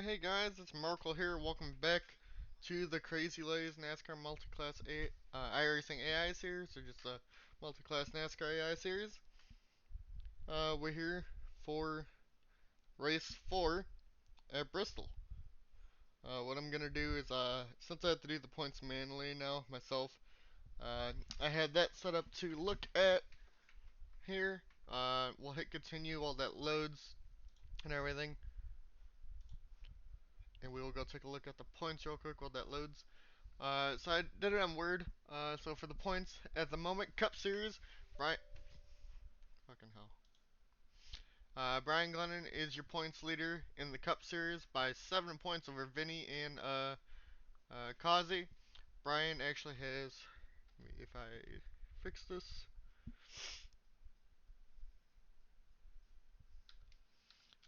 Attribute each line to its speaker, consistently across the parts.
Speaker 1: Hey guys, it's Markle here. Welcome back to the CrazyLaze NASCAR Multiclass Iracing AI series, or just the Multiclass NASCAR AI series. We're here for race 4 at Bristol. What I'm gonna do is, since I have to do the points manually now myself, I had that set up to look at here. We'll hit continue while that loads and everything, and we will go take a look at the points real quick while that loads. So I did it on Word. So for the points at the moment, Cup Series, Brian, fucking hell. Brian Glennon is your points leader in the Cup Series by 7 points over Vinny and Kazi. Brian actually has, if I fix this,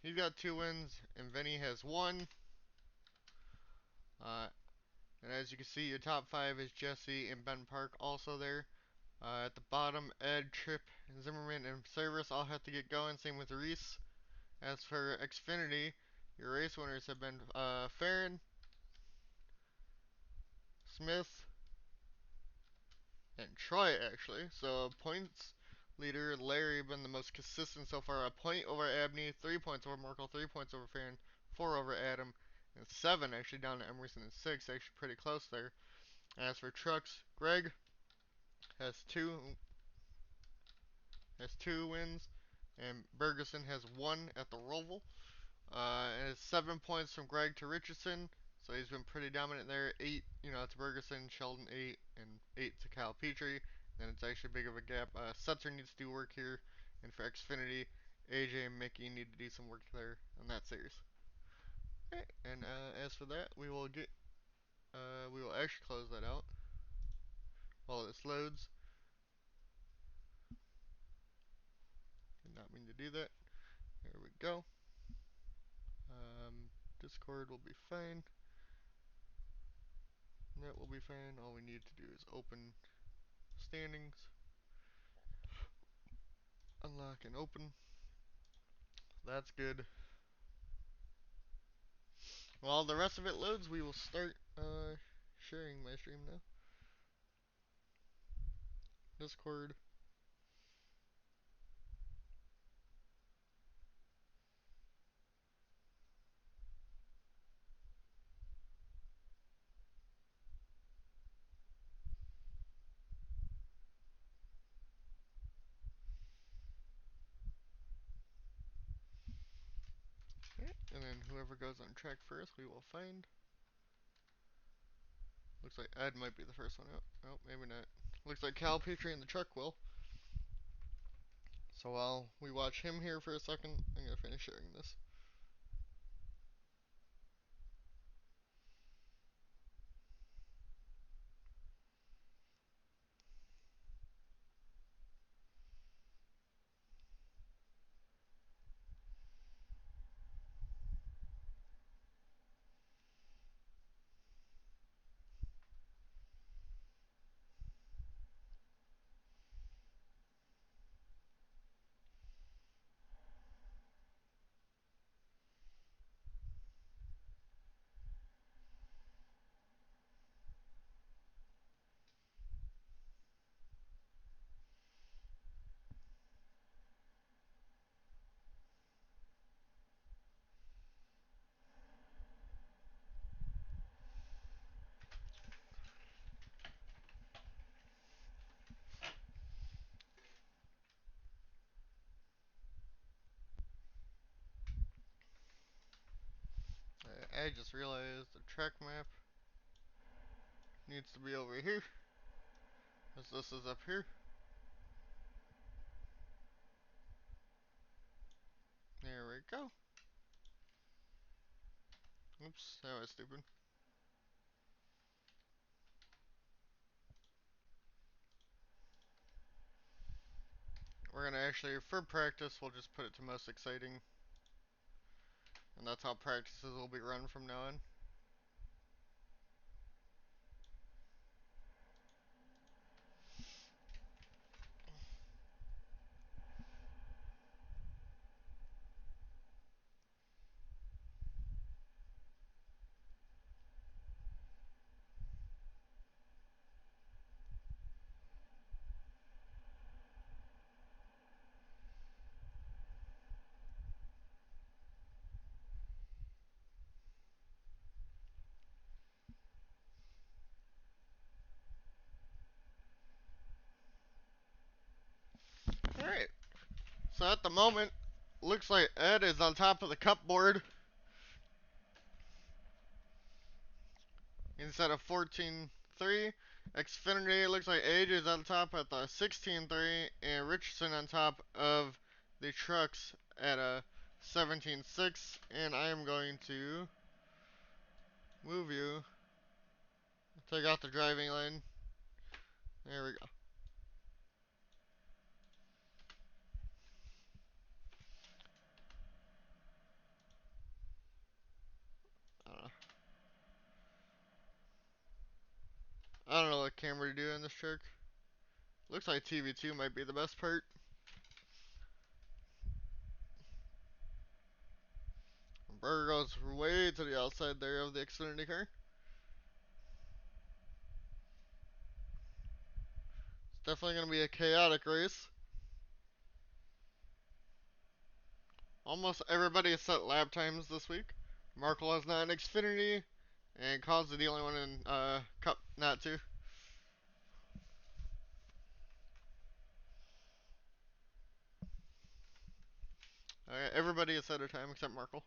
Speaker 1: he's got 2 wins and Vinny has 1. Uh, and as you can see, your top 5 is Jesse and Ben Park also there. At the bottom, Ed, Tripp, Zimmerman, and Service all have to get going. Same with Reese. As for Xfinity, your race winners have been Farron, Smith, and Troy, actually. So points leader Larry been the most consistent so far. A point over Abney, 3 points over Merkel, 3 points over Farron, 4 over Adam, and 7 actually down to Emerson, and 6 actually pretty close there. As for trucks, Greg has two wins, and Bergeson has 1 at the Roval. And it's 7 points from Greg to Richardson, so he's been pretty dominant there. 8, to Bergeson, Sheldon 8, and 8 to Kyle Petrie. Then it's actually big of a gap. Setzer needs to do work here, and for Xfinity, AJ and Mickey need to do some work there on that series. Okay, and as for that, we will actually close that out while this loads. Did not mean to do that. There we go. Discord will be fine. That will be fine. All we need to do is open standings. Unlock and open. That's good. While the rest of it loads, we will start sharing my stream now. Discord. Okay. And then whoever goes on track first, we will find. Looks like Ed might be the first one out. Oh, maybe not. Looks like Cal Petrie in the truck will. So while we watch him here for a second, I'm going to finish sharing this. I just realized the track map needs to be over here, as this is up here. There we go. Oops, that was stupid. We're going to actually, for practice, we'll just put it to most exciting. And that's how practices will be run from now on. the moment, looks like Ed is on top of the cup board instead of 14-3. Xfinity looks like Age is on top at the 16-3, and Richardson on top of the trucks at a 17-6. And I am going to move you, take out the driving lane. There we go. Uh, I don't know what camera to do in this trick. Looks like TV2 might be the best part. Burger goes way to the outside there of the Xfinity car. It's definitely going to be a chaotic race. Almost everybody has set lap times this week. Markle has not in Xfinity, and Cause is the only one in Cup not to. Everybody has set their time except Markle.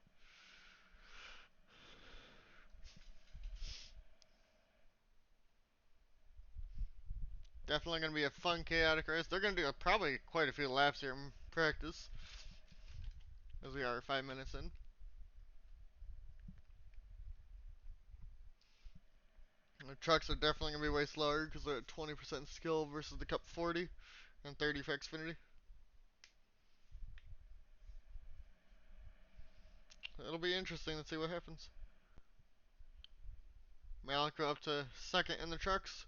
Speaker 1: Definitely going to be a fun, chaotic race. They're going to do probably quite a few laps here in practice, as we are 5 minutes in. The trucks are definitely going to be way slower because they're at 20% skill versus the Cup 40 and 30 for Xfinity. It'll be interesting to see what happens. Malik go up to second in the trucks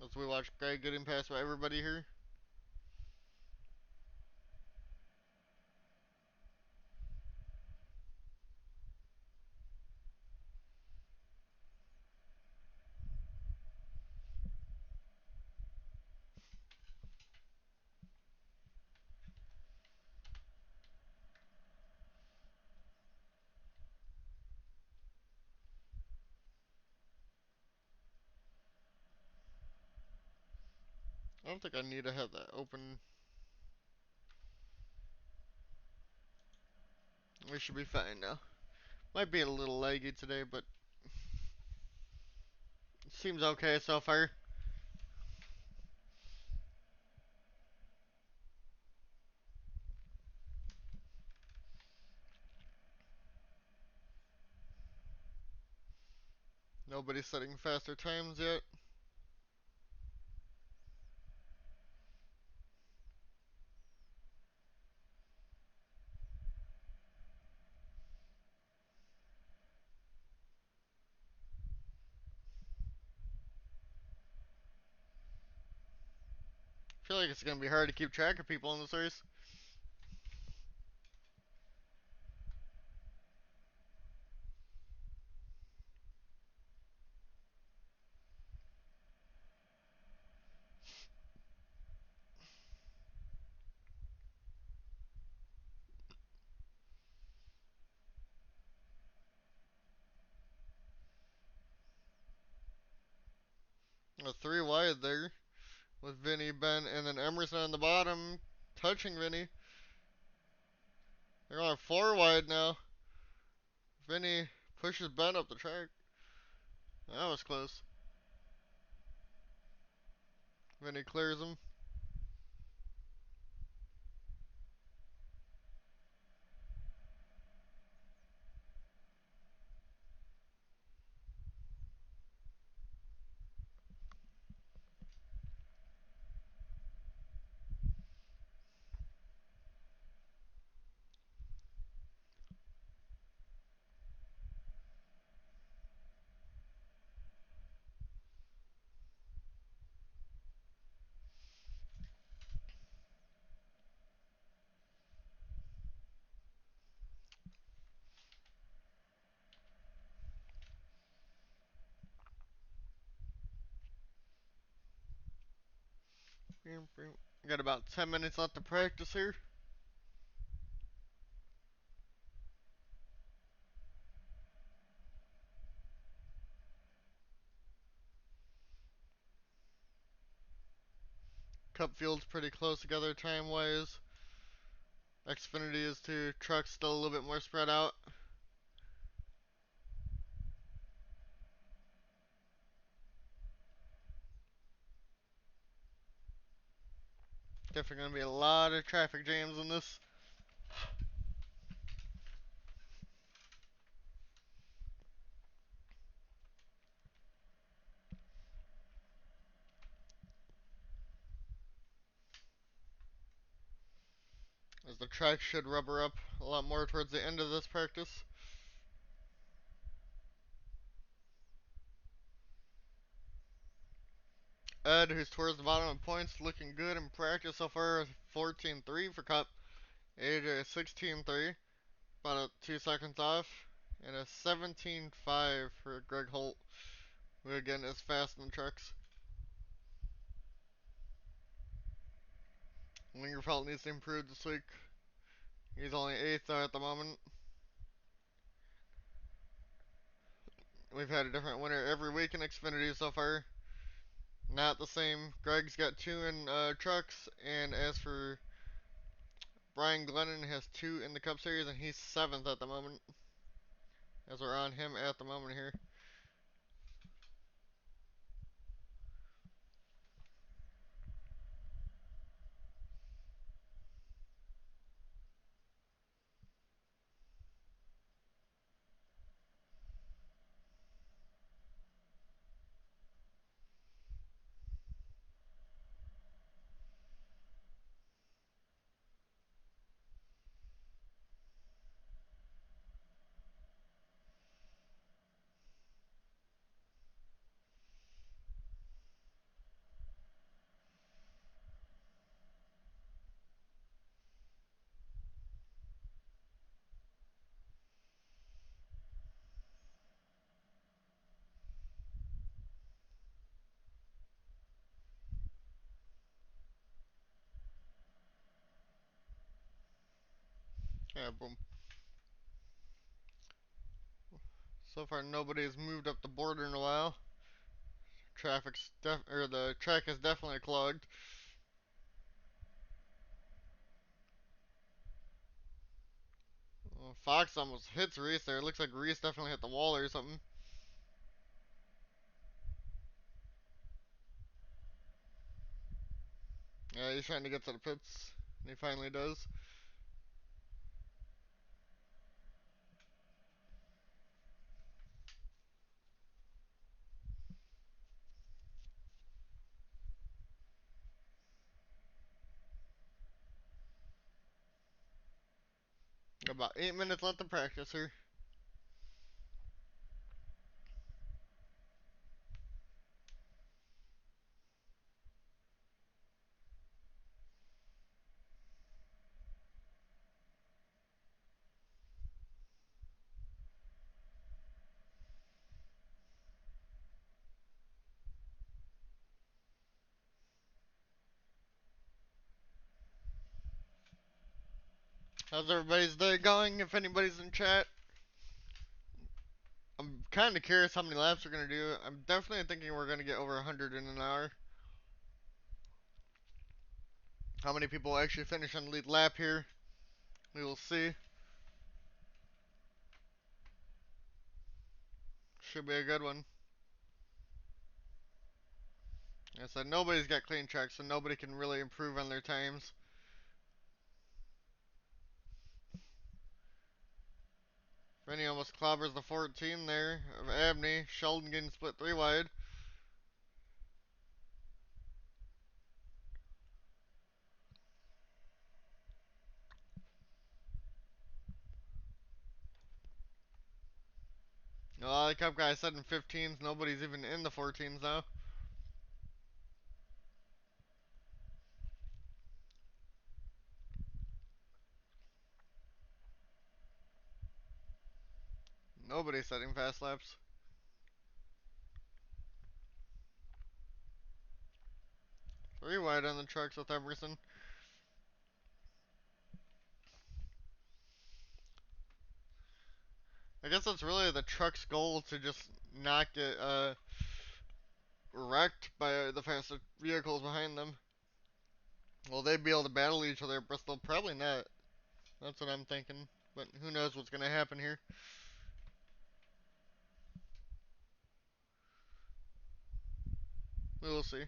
Speaker 1: as we watch Greg getting passed by everybody here. I don't think I need to have that open. We should be fine now. Might be a little laggy today, but it seems okay so far. Nobody's setting faster times yet. I feel like it's going to be hard to keep track of people in this race. A 3 wide there with Vinny, Ben, and then Emerson on the bottom touching Vinny. They're going 4 wide now. Vinny pushes Ben up the track. That was close. Vinny clears him. Got about 10 minutes left to practice here. Cup field's pretty close together time-wise. Xfinity is too. Truck's still a little bit more spread out. Definitely going to be a lot of traffic jams in this. As the track should rubber up a lot more towards the end of this practice. Ed, who's towards the bottom of points, looking good in practice so far. 14.3 for Cup. AJ 16.3, about 2 seconds off. And a 17.5 for Greg Holt, who again is fast in the trucks. Lingerfeld needs to improve this week. He's only 8th though at the moment. We've had a different winner every week in Xfinity so far. Not the same. Greg's got 2 in trucks, and as for Brian Glennon, has 2 in the Cup Series, and he's 7th at the moment. As we're on him at the moment here. Yeah, boom. So far nobody's moved up the border in a while. The track is definitely clogged. Well, Fox almost hits Reese there. It looks like Reese definitely hit the wall or something. Yeah, he's trying to get to the pits, and he finally does. About 8 minutes left to practice here. How's everybody's day going? If anybody's in chat, I'm kind of curious how many laps we're going to do. I'm definitely thinking we're going to get over 100 in an hour. How many people actually finish on the lead lap here? We will see. Should be a good one. Like I said, nobody's got clean tracks, so nobody can really improve on their times. Rennie almost clobbers the 14 there of Abney. Sheldon getting split 3 wide. A lot of Cup guys said in 15s. Nobody's even in the 14s now. Nobody's setting fast laps. 3 wide on the trucks with Emerson. I guess that's really the truck's goal, to just not get wrecked by the faster vehicles behind them. Will they be able to battle each other at Bristol? Probably not. That's what I'm thinking. But who knows what's going to happen here. We will see.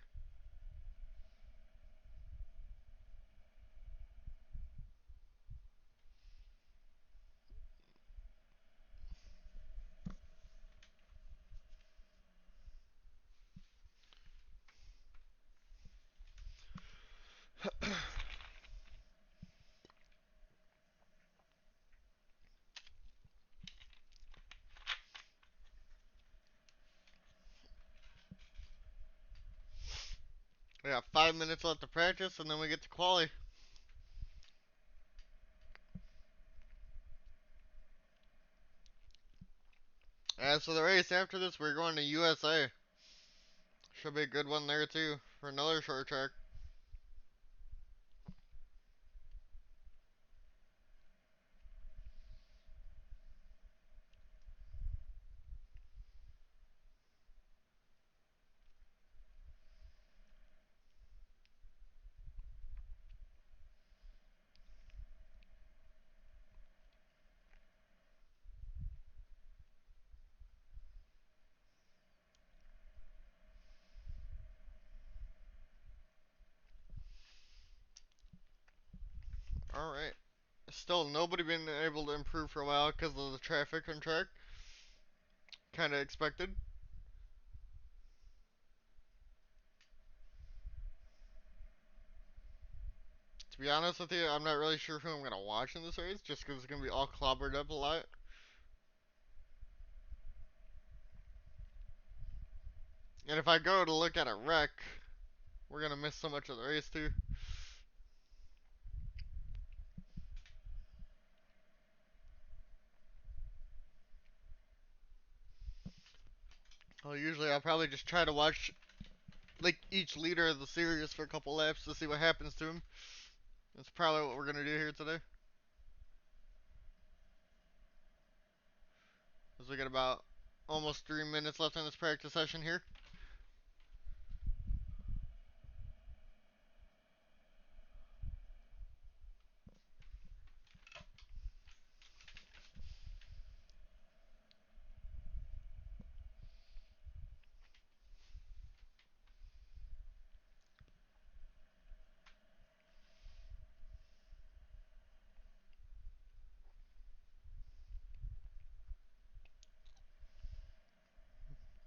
Speaker 1: We got 5 minutes left to practice, and then we get to quali. As for the race after this, we're going to USA. Should be a good one there too for another short track. All right. Still nobody been able to improve for a while because of the traffic on track. Kind of expected. To be honest with you, I'm not really sure who I'm gonna watch in this race, just because it's gonna be all clobbered up a lot. And if I go to look at a wreck, we're gonna miss so much of the race too. Well, usually I'll probably just try to watch like each leader of the series for a couple laps to see what happens to him. That's probably what we're gonna do here today. As we got about almost 3 minutes left in this practice session here.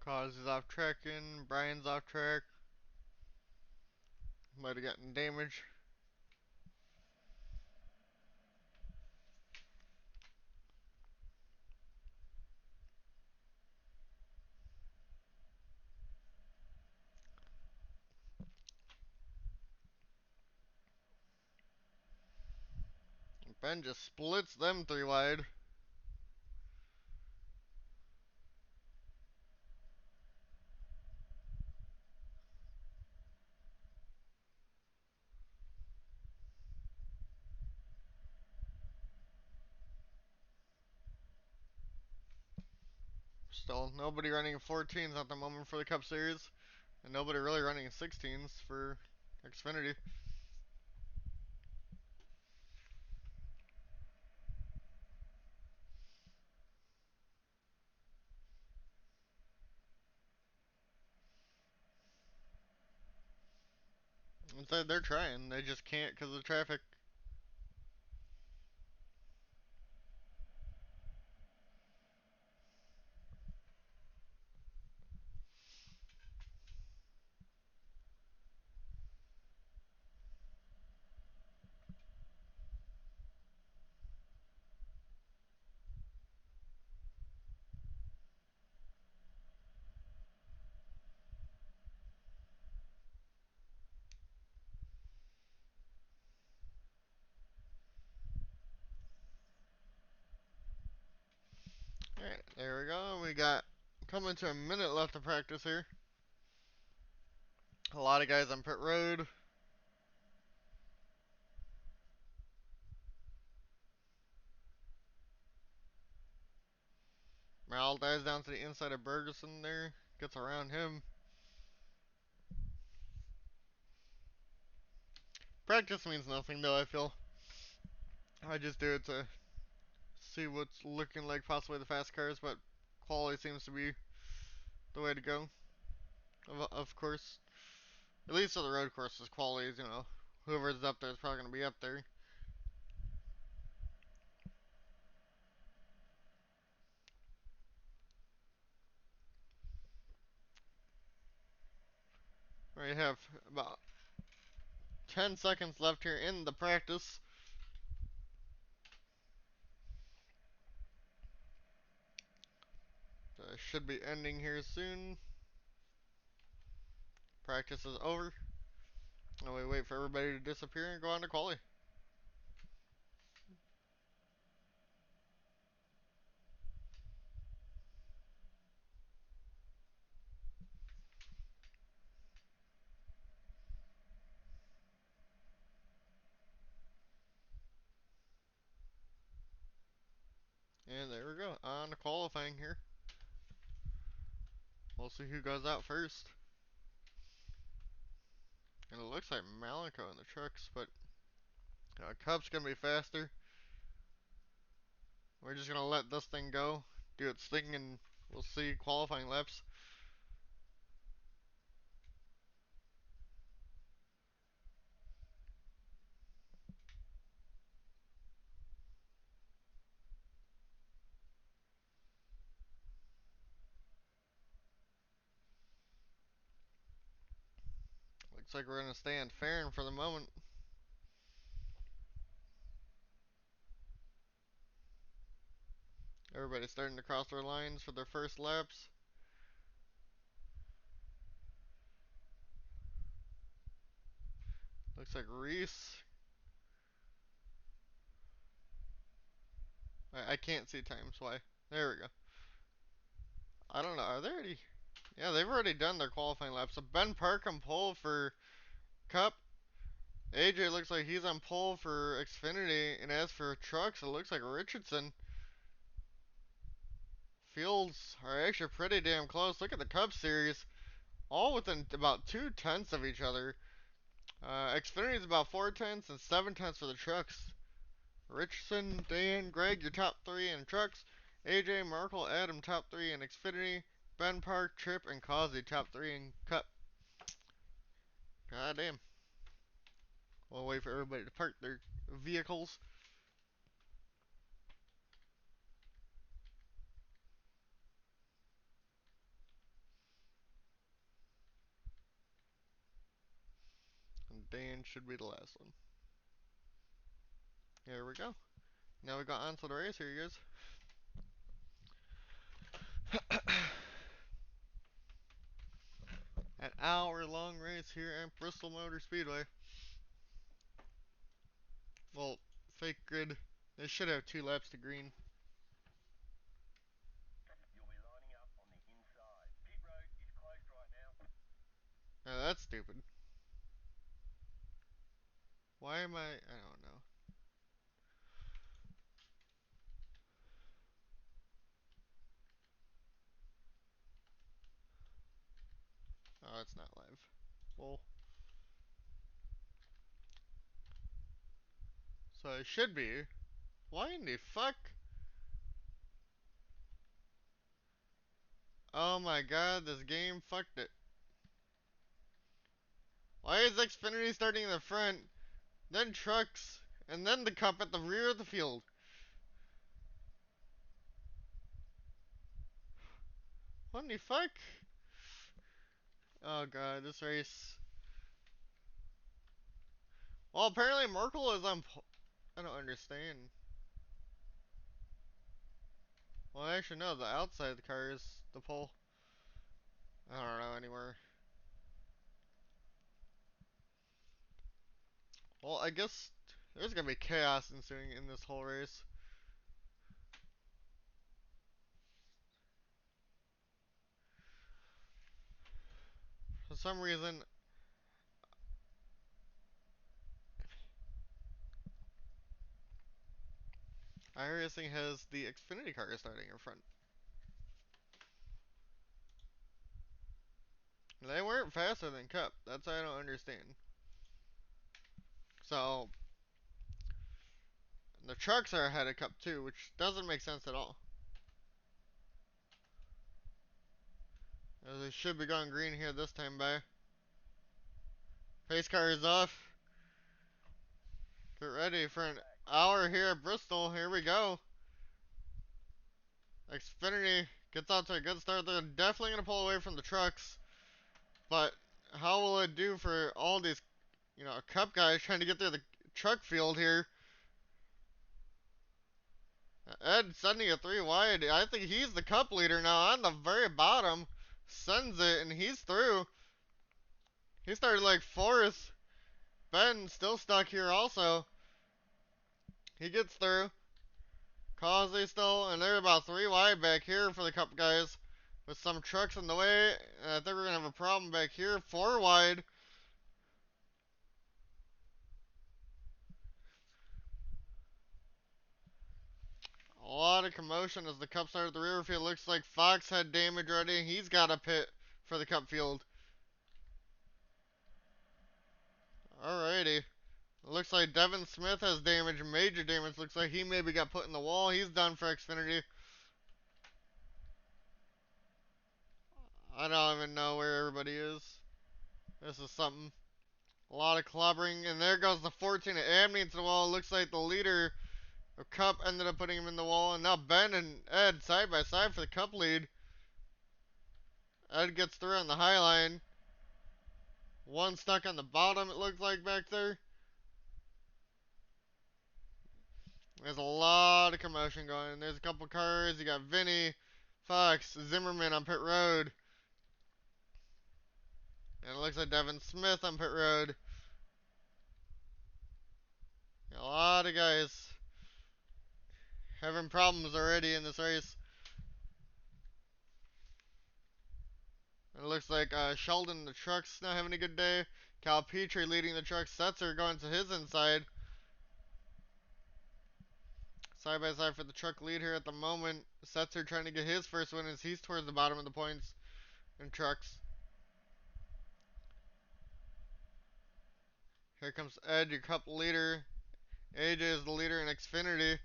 Speaker 1: Cause is off tracking, Brian's off track. Might have gotten damage. Ben just splits them three wide. Still, nobody running 14s at the moment for the Cup Series. And nobody really running 16s for Xfinity. Instead, they're trying. They just can't because of the traffic. Alright, there we go. We got coming to a minute left to practice here. A lot of guys on pit road. Mal dives down to the inside of Bergeson there. Gets around him. Practice means nothing though, I feel. I just do it to see what's looking like possibly the fast cars, but quality seems to be the way to go. Of course. At least for the road courses, quality is, whoever's up there is probably going to be up there. We have about 10 seconds left here in the practice. Should be ending here soon. Practice is over. And we wait for everybody to disappear and go on to quali. And there we go, on to qualifying here. We'll see who goes out first. And it looks like Malico in the trucks, but Cup's gonna be faster. We're just gonna let this thing go, do its thing, and we'll see qualifying laps. Looks like we're gonna stay on Farron for the moment. Everybody's starting to cross their lines for their first laps. Looks like Reese. I can't see times. Why? There we go. I don't know. Are they already? Yeah, they've already done their qualifying laps. So Ben Park on pole for Cup. AJ looks like he's on pole for Xfinity. And as for trucks, it looks like Richardson. Fields are actually pretty damn close. Look at the Cup series. All within about 2/10 of each other. Xfinity is about 4/10 and 7/10 for the trucks. Richardson, Dan, Greg, your top three in trucks. AJ, Markle, Adam, top three in Xfinity. Ben Park, Trip, and Causey, top three in Cup. God damn. We'll wait for everybody to park their vehicles. And Dan should be the last one. Here we go. Now we got on to the race. Here you guys. An hour-long race here at Bristol Motor Speedway. Well, fake grid. They should have 2 laps to green. Now that's stupid. Why am I don't know. Oh, it's not live. Well, so it should be. Why in the fuck? Oh my god, this game fucked it. Why is Xfinity starting in the front, then trucks, and then the Cup at the rear of the field? What in the fuck? Oh god, this race. Well, apparently Merkel is on. I don't understand. Well, actually, no, the outside of the car is the pole. I don't know anymore. Well, I guess there's gonna be chaos ensuing in this whole race. For some reason, Iracing has the Xfinity car starting in front. They weren't faster than Cup. That's what I don't understand. So the trucks are ahead of Cup 2, which doesn't make sense at all. As they should be going green here this time by. Pace car is off. Get ready for an hour here at Bristol. Here we go. Xfinity gets out to a good start. They're definitely going to pull away from the trucks. But how will it do for all these, Cup guys trying to get through the truck field here? Ed sending it 3 wide. I think he's the Cup leader now on the very bottom. Sends it, and he's through. He started like 4th. Ben still stuck here also. He gets through. Causey still, and they're about 3 wide back here for the Cup guys. With some trucks in the way, and I think we're going to have a problem back here. 4 wide. A lot of commotion as the Cup start at the rear field. Looks like Fox had damage already. He's got a pit for the Cup field. Alrighty. Looks like Devin Smith has damage, major damage. Looks like he maybe got put in the wall. He's done for Xfinity. I don't even know where everybody is. This is something. A lot of clobbering. And there goes the 14 of Abney into the wall. Looks like the leader of Cup ended up putting him in the wall. And now Ben and Ed side by side for the Cup lead. Ed gets through on the high line. One stuck on the bottom, it looks like back there. There's a lot of commotion going. There's a couple cars. You got Vinny, Fox, Zimmerman on pit road. And it looks like Devin Smith on pit road. A lot of guys having problems already in this race. It looks like Sheldon, the truck's not having a good day. Cal Petrie leading the truck. Setzer going to his inside. Side by side for the truck lead here at the moment. Setzer trying to get his first win as he's towards the bottom of the points in trucks. Here comes Ed, your Cup leader. AJ is the leader in Xfinity.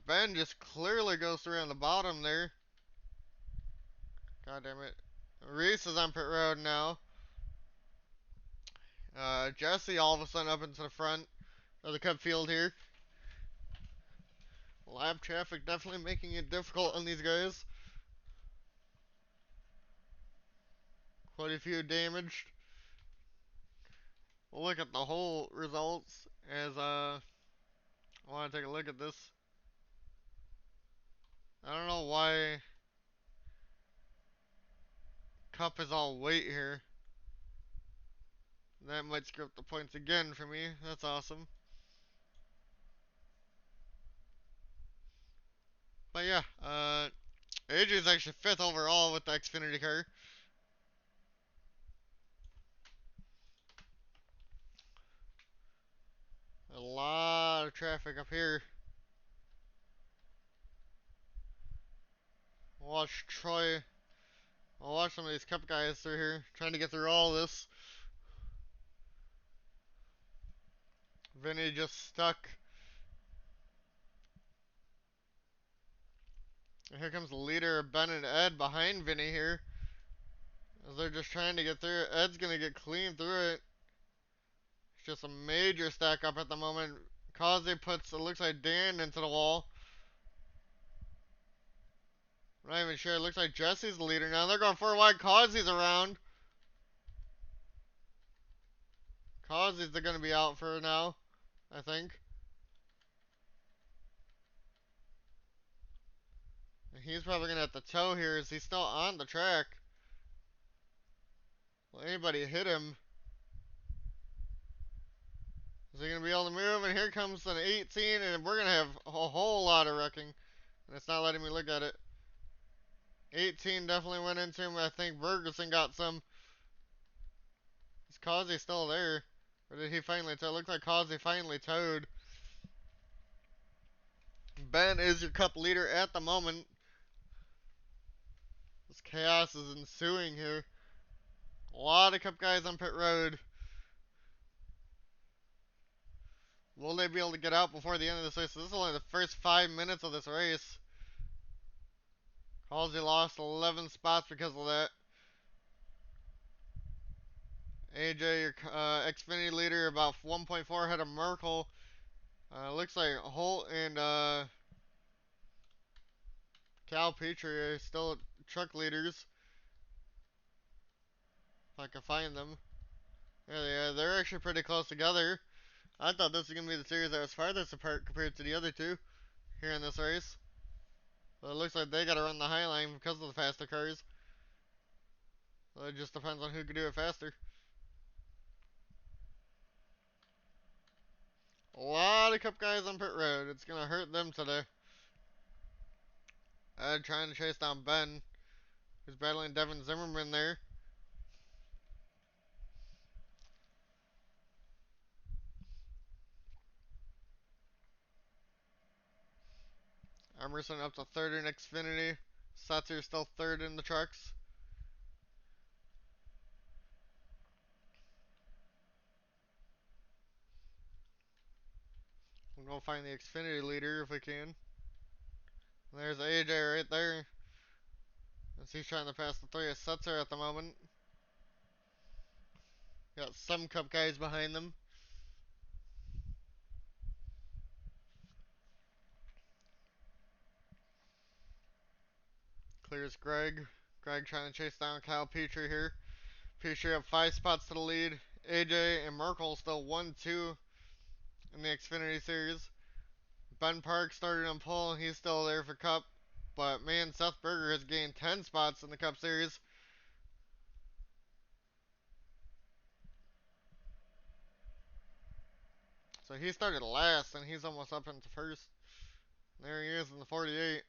Speaker 1: Ben just clearly goes through on the bottom there. God damn it. Reese is on pit road now. Jesse all of a sudden up into the front of the Cup field here. Lap traffic definitely making it difficult on these guys. Quite a few damaged. We'll look at the whole results as I want to take a look at this. I don't know why Cup is all weight here. That might screw up the points again for me. That's awesome. But yeah, AJ is actually 5th overall with the Xfinity car. A lot of traffic up here. Watch Troy. I'll watch some of these Cup guys through here, trying to get through all this. Vinny just stuck. And here comes the leader, Ben and Ed, behind Vinny here. As they're just trying to get through it. Ed's going to get clean through it. It's just a major stack up at the moment. Causey puts, it looks like Dan into the wall. I'm not even sure. It looks like Jesse's the leader now. They're going 4 wide. Causey's around. Causey's going to be out for now, I think. He's probably going to have to tow here. Is he still on the track? Will anybody hit him? Is he going to be able to move? And here comes an 18, and we're going to have a whole lot of wrecking. And it's not letting me look at it. 18 definitely went into him. I think Ferguson got some. Is Causey still there? Or did he finally tow? Looks like Causey finally towed. Ben is your Cup leader at the moment. This chaos is ensuing here. A A lot of Cup guys on pit road. Will they be able to get out before the end of this race? So this is only the first 5 minutes of this race. Halsey lost 11 spots because of that. AJ, your Xfinity leader, about 1.4 ahead of Merkel. Looks like Holt and Cal Petrie are still truck leaders. If I can find them. There they are. They're actually pretty close together. I thought this was going to be the series that was farthest apart compared to the other two here in this race. But it looks like they got to run the high line because of the faster cars. So it just depends on who can do it faster. A lot of Cup guys on pit road. It's going to hurt them today. Ed trying to chase down Ben, who's battling Devin Zimmerman there. Emerson up to third in Xfinity. Setzer still third in the trucks. We'll go find the Xfinity leader if we can. And there's AJ right there. As he's trying to pass the three of Setzer at the moment. Got some Cup guys behind them. Clears Greg. Greg trying to chase down Kyle Petrie here. Petrie up 5 spots to the lead. AJ and Merkel still 1-2 in the Xfinity Series. Ben Park started on pole. He's still there for Cup. But man, Seth Berger has gained 10 spots in the Cup Series. So he started last and he's almost up into first. There he is in the 48.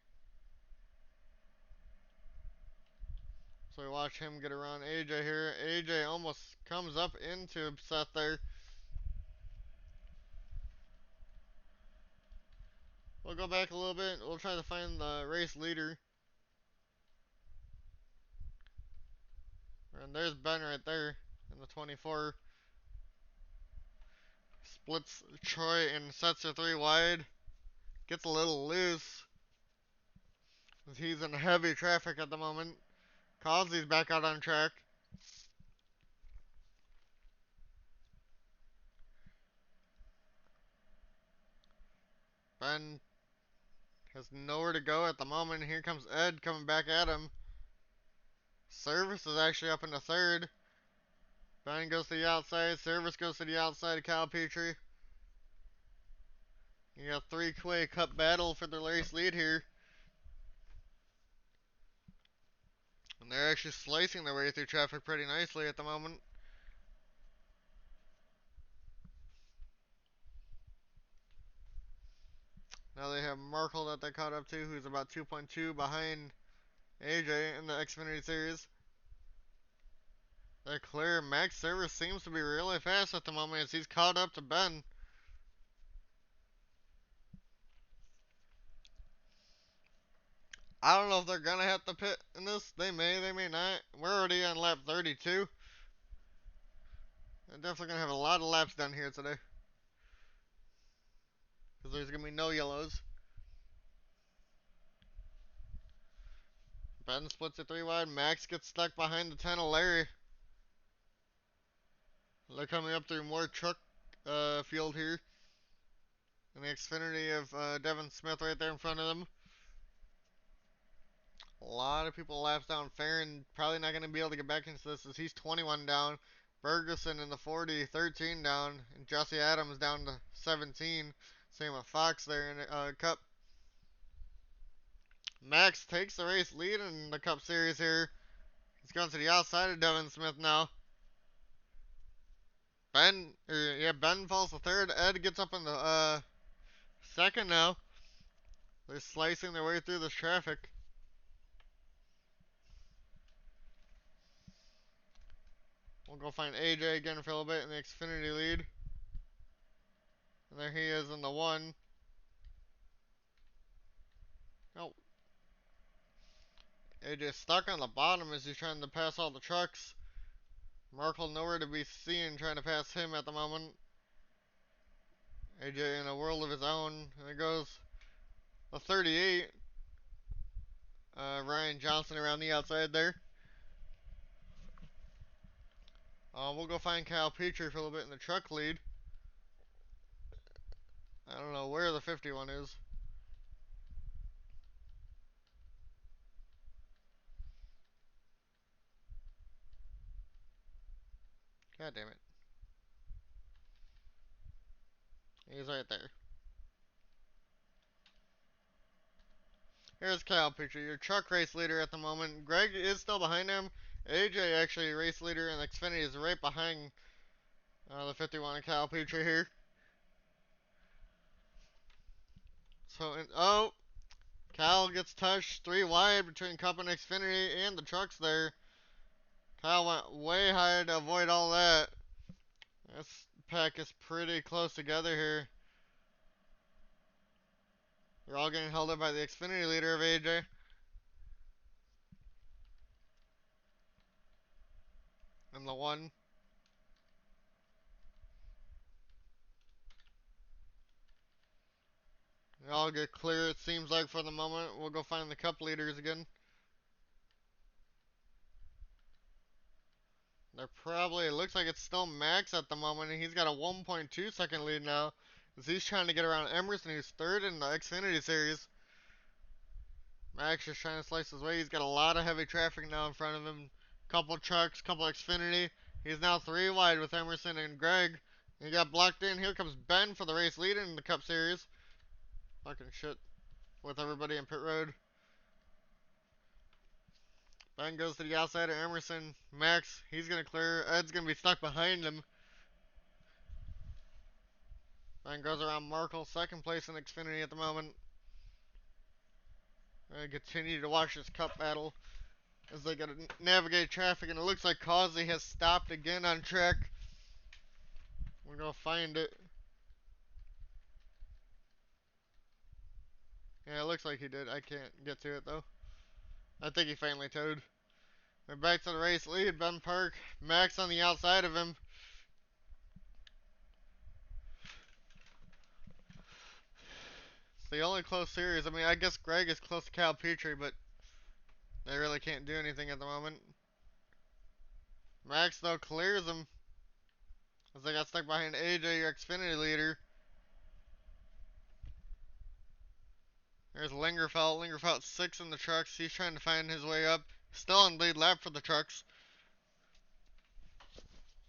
Speaker 1: So we watch him get around AJ here. AJ almost comes up into Seth there. We'll go back a little bit. We'll try to find the race leader. And there's Ben right there in the 24. Splits Troy and sets her 3 wide. Gets a little loose. He's in heavy traffic at the moment. Causey's back out on track. Ben has nowhere to go at the moment. Here comes Ed coming back at him. Service is actually up in the third. Ben goes to the outside. Service goes to the outside of Cal Petrie. You got 3-way Cup battle for the race lead here. And they're actually slicing their way through traffic pretty nicely at the moment. Now they have Merkel that they caught up to, who's about 2.2 behind AJ in the Xfinity Series. They're clear. Max Service seems to be really fast at the moment as he's caught up to Ben. I don't know if they're going to have to pit in this. They may not. We're already on lap 32. They're definitely going to have a lot of laps done here today. Because there's going to be no yellows. Ben splits it 3 wide. Max gets stuck behind the 10 of Larry. They're coming up through more truck field here. And the Xfinity of Devin Smith right there in front of them. A lot of people laps down. Farron probably not going to be able to get back into this as he's 21 down. Ferguson in the 40, 13 down. And Jesse Adams down to 17. Same with Fox there in the Cup. Max takes the race lead in the Cup Series here. He's going to the outside of Devin Smith now. Ben falls to third. Ed gets up in the second now. They're slicing their way through this traffic. We'll go find AJ again for a little bit in the Xfinity lead. And there he is in the 1. Oh. AJ stuck on the bottom as he's trying to pass all the trucks. Markle nowhere to be seen trying to pass him at the moment. AJ in a world of his own. There goes a 38. Ryan Johnson around the outside there. We'll go find Kyle Petrie for a little bit in the truck lead. I don't know where the 51 is. God damn it. He's right there. Here's Kyle Petrie, your truck race leader at the moment. Greg is still behind him. AJ actually race leader, and Xfinity is right behind the 51 and Kyle Petrie here. So, oh, Kyle gets touched 3 wide between Cup and Xfinity and the trucks there. Kyle went way high to avoid all that. This pack is pretty close together here. They're all getting held up by the Xfinity leader of AJ. And the one. They all get clear, it seems like, for the moment. We'll go find the Cup leaders again. They're probably, it looks like it's still Max at the moment, and he's got a 1.2 second lead now. As he's trying to get around Emerson, who's third in the Xfinity Series. Max just trying to slice his way. He's got a lot of heavy traffic now in front of him. Couple trucks, couple Xfinity. He's now 3 wide with Emerson and Greg. He got blocked in. Here comes Ben for the race lead in the Cup Series. Fucking shit with everybody in pit road. Ben goes to the outside of Emerson. Max, he's going to clear. Ed's going to be stuck behind him. Ben goes around Markle, second place in Xfinity at the moment. And continue to watch this Cup battle as they got to navigate traffic. And it looks like Causey has stopped again on track. We're going to find it. Yeah, it looks like he did. I can't get to it though. I think he finally towed. We're back to the race lead. Ben Park, Max on the outside of him. It's the only close series. I mean, I guess Greg is close to Cal Petrie, but they really can't do anything at the moment. Max, though, clears him as they got stuck behind AJ, your Xfinity leader. There's Lingerfelt. Lingerfelt 6 in the trucks. He's trying to find his way up. Still on lead lap for the trucks.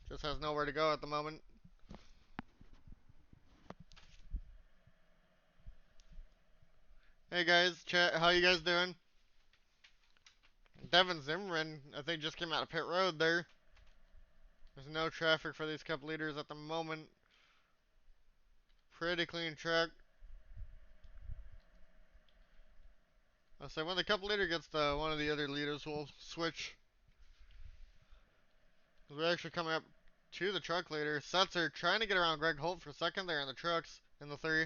Speaker 1: Just has nowhere to go at the moment. Hey guys, chat, how you guys doing? Devin Zimmerman, I think, just came out of pit road there. There's no traffic for these Cup leaders at the moment. Pretty clean track. I'll say when the Cup leader gets to one of the other leaders, we'll switch. We're actually coming up to the truck leader. Setzer trying to get around Greg Holt for second there in the trucks in the 3.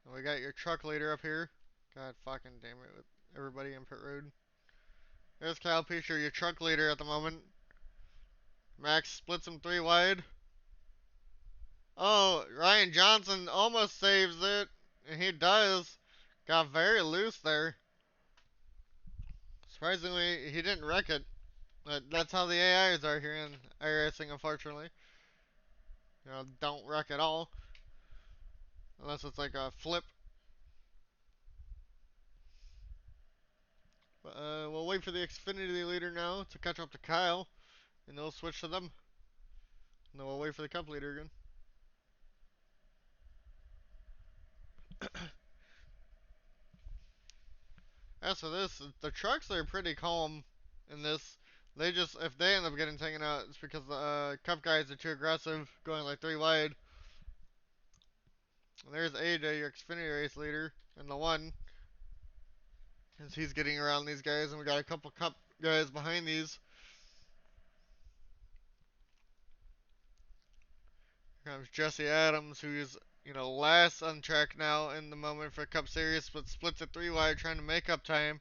Speaker 1: And we got your truck leader up here. God fucking damn it with everybody in pit road. There's Kyle Petrie, your truck leader at the moment. Max splits him 3 wide. Oh, Ryan Johnson almost saves it. And he does. Got very loose there. Surprisingly, he didn't wreck it. But that's how the AIs are here in Iracing, unfortunately. You know, don't wreck at all. Unless it's like a flip. But we'll wait for the Xfinity leader now to catch up to Kyle. And they'll switch to them. And then we'll wait for the Cup leader again. As for this, the trucks are pretty calm in this. They just, if they end up getting taken out, it's because the Cup guys are too aggressive, going like 3 wide. And there's AJ, your Xfinity race leader, and the 1. As he's getting around these guys, and we got a couple Cup guys behind these. Here comes Jesse Adams, who's, you know, last on track now in the moment for Cup Series, but splits at 3 wide, trying to make up time.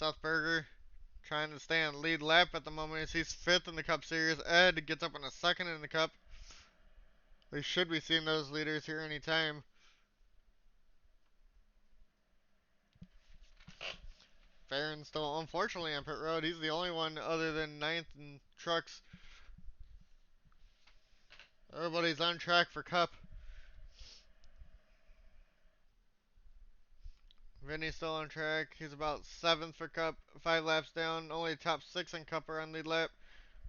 Speaker 1: Seth Berger trying to stay on lead lap at the moment as he's 5th in the Cup Series. Ed gets up in a 2nd in the Cup. We should be seeing those leaders here anytime. Farron's still unfortunately on pit road. He's the only one other than 9th in trucks. Everybody's on track for Cup. Vinny's still on track. He's about 7th for Cup. 5 laps down. Only top 6 in Cup are on lead lap.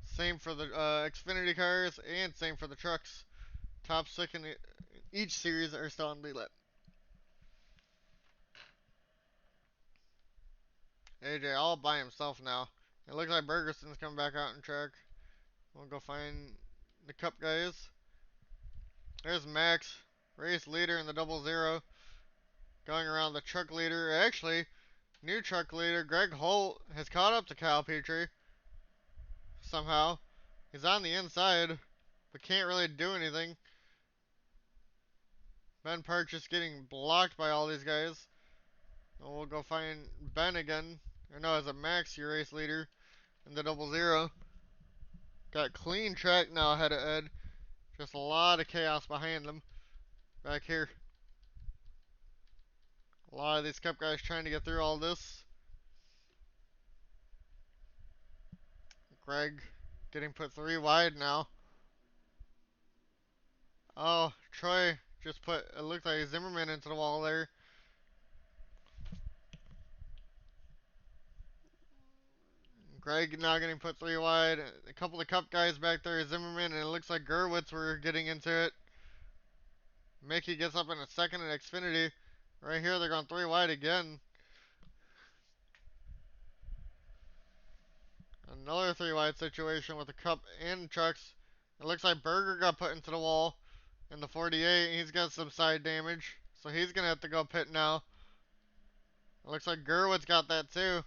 Speaker 1: Same for the Xfinity cars and same for the trucks. Top 6 in each series are still on lead lap. AJ all by himself now. It looks like Bergerson's coming back out on track. We'll go find the Cup guys. There's Max, race leader in the 00. Going around the truck leader. Actually, new truck leader Greg Holt has caught up to Kyle Petrie. Somehow. He's on the inside, but can't really do anything. Ben Park just getting blocked by all these guys. And we'll go find Ben again. Or no, it's a Max, your race leader in the 00. Got clean track now ahead of Ed. Just a lot of chaos behind them. Back here. A lot of these Cup guys trying to get through all this. Greg getting put 3 wide now. Oh, Troy just put, it looked like Zimmerman into the wall there. Greg now getting put 3 wide. A couple of Cup guys back there, Zimmerman, and it looks like Gerwitz were getting into it. Mickey gets up in a 2nd in Xfinity. Right here, they're going 3 wide again. Another 3 wide situation with the Cup and trucks. It looks like Berger got put into the wall in the 48. He's got some side damage, so he's going to have to go pit now. It looks like Gerwitz got that too.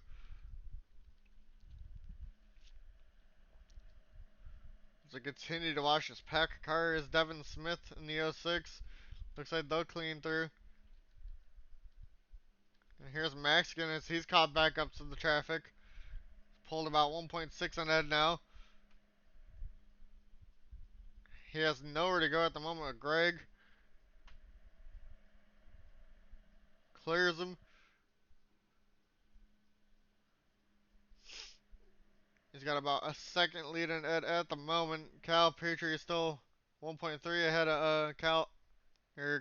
Speaker 1: As I continue to watch this pack of cars, Devin Smith in the 06. Looks like they'll clean through. And here's Mexican as he's caught back up to the traffic. Pulled about 1.6 on Ed now. He has nowhere to go at the moment with Greg. Clears him. He's got about a 2nd lead in Ed at the moment. Cal Petrie is still 1.3 ahead of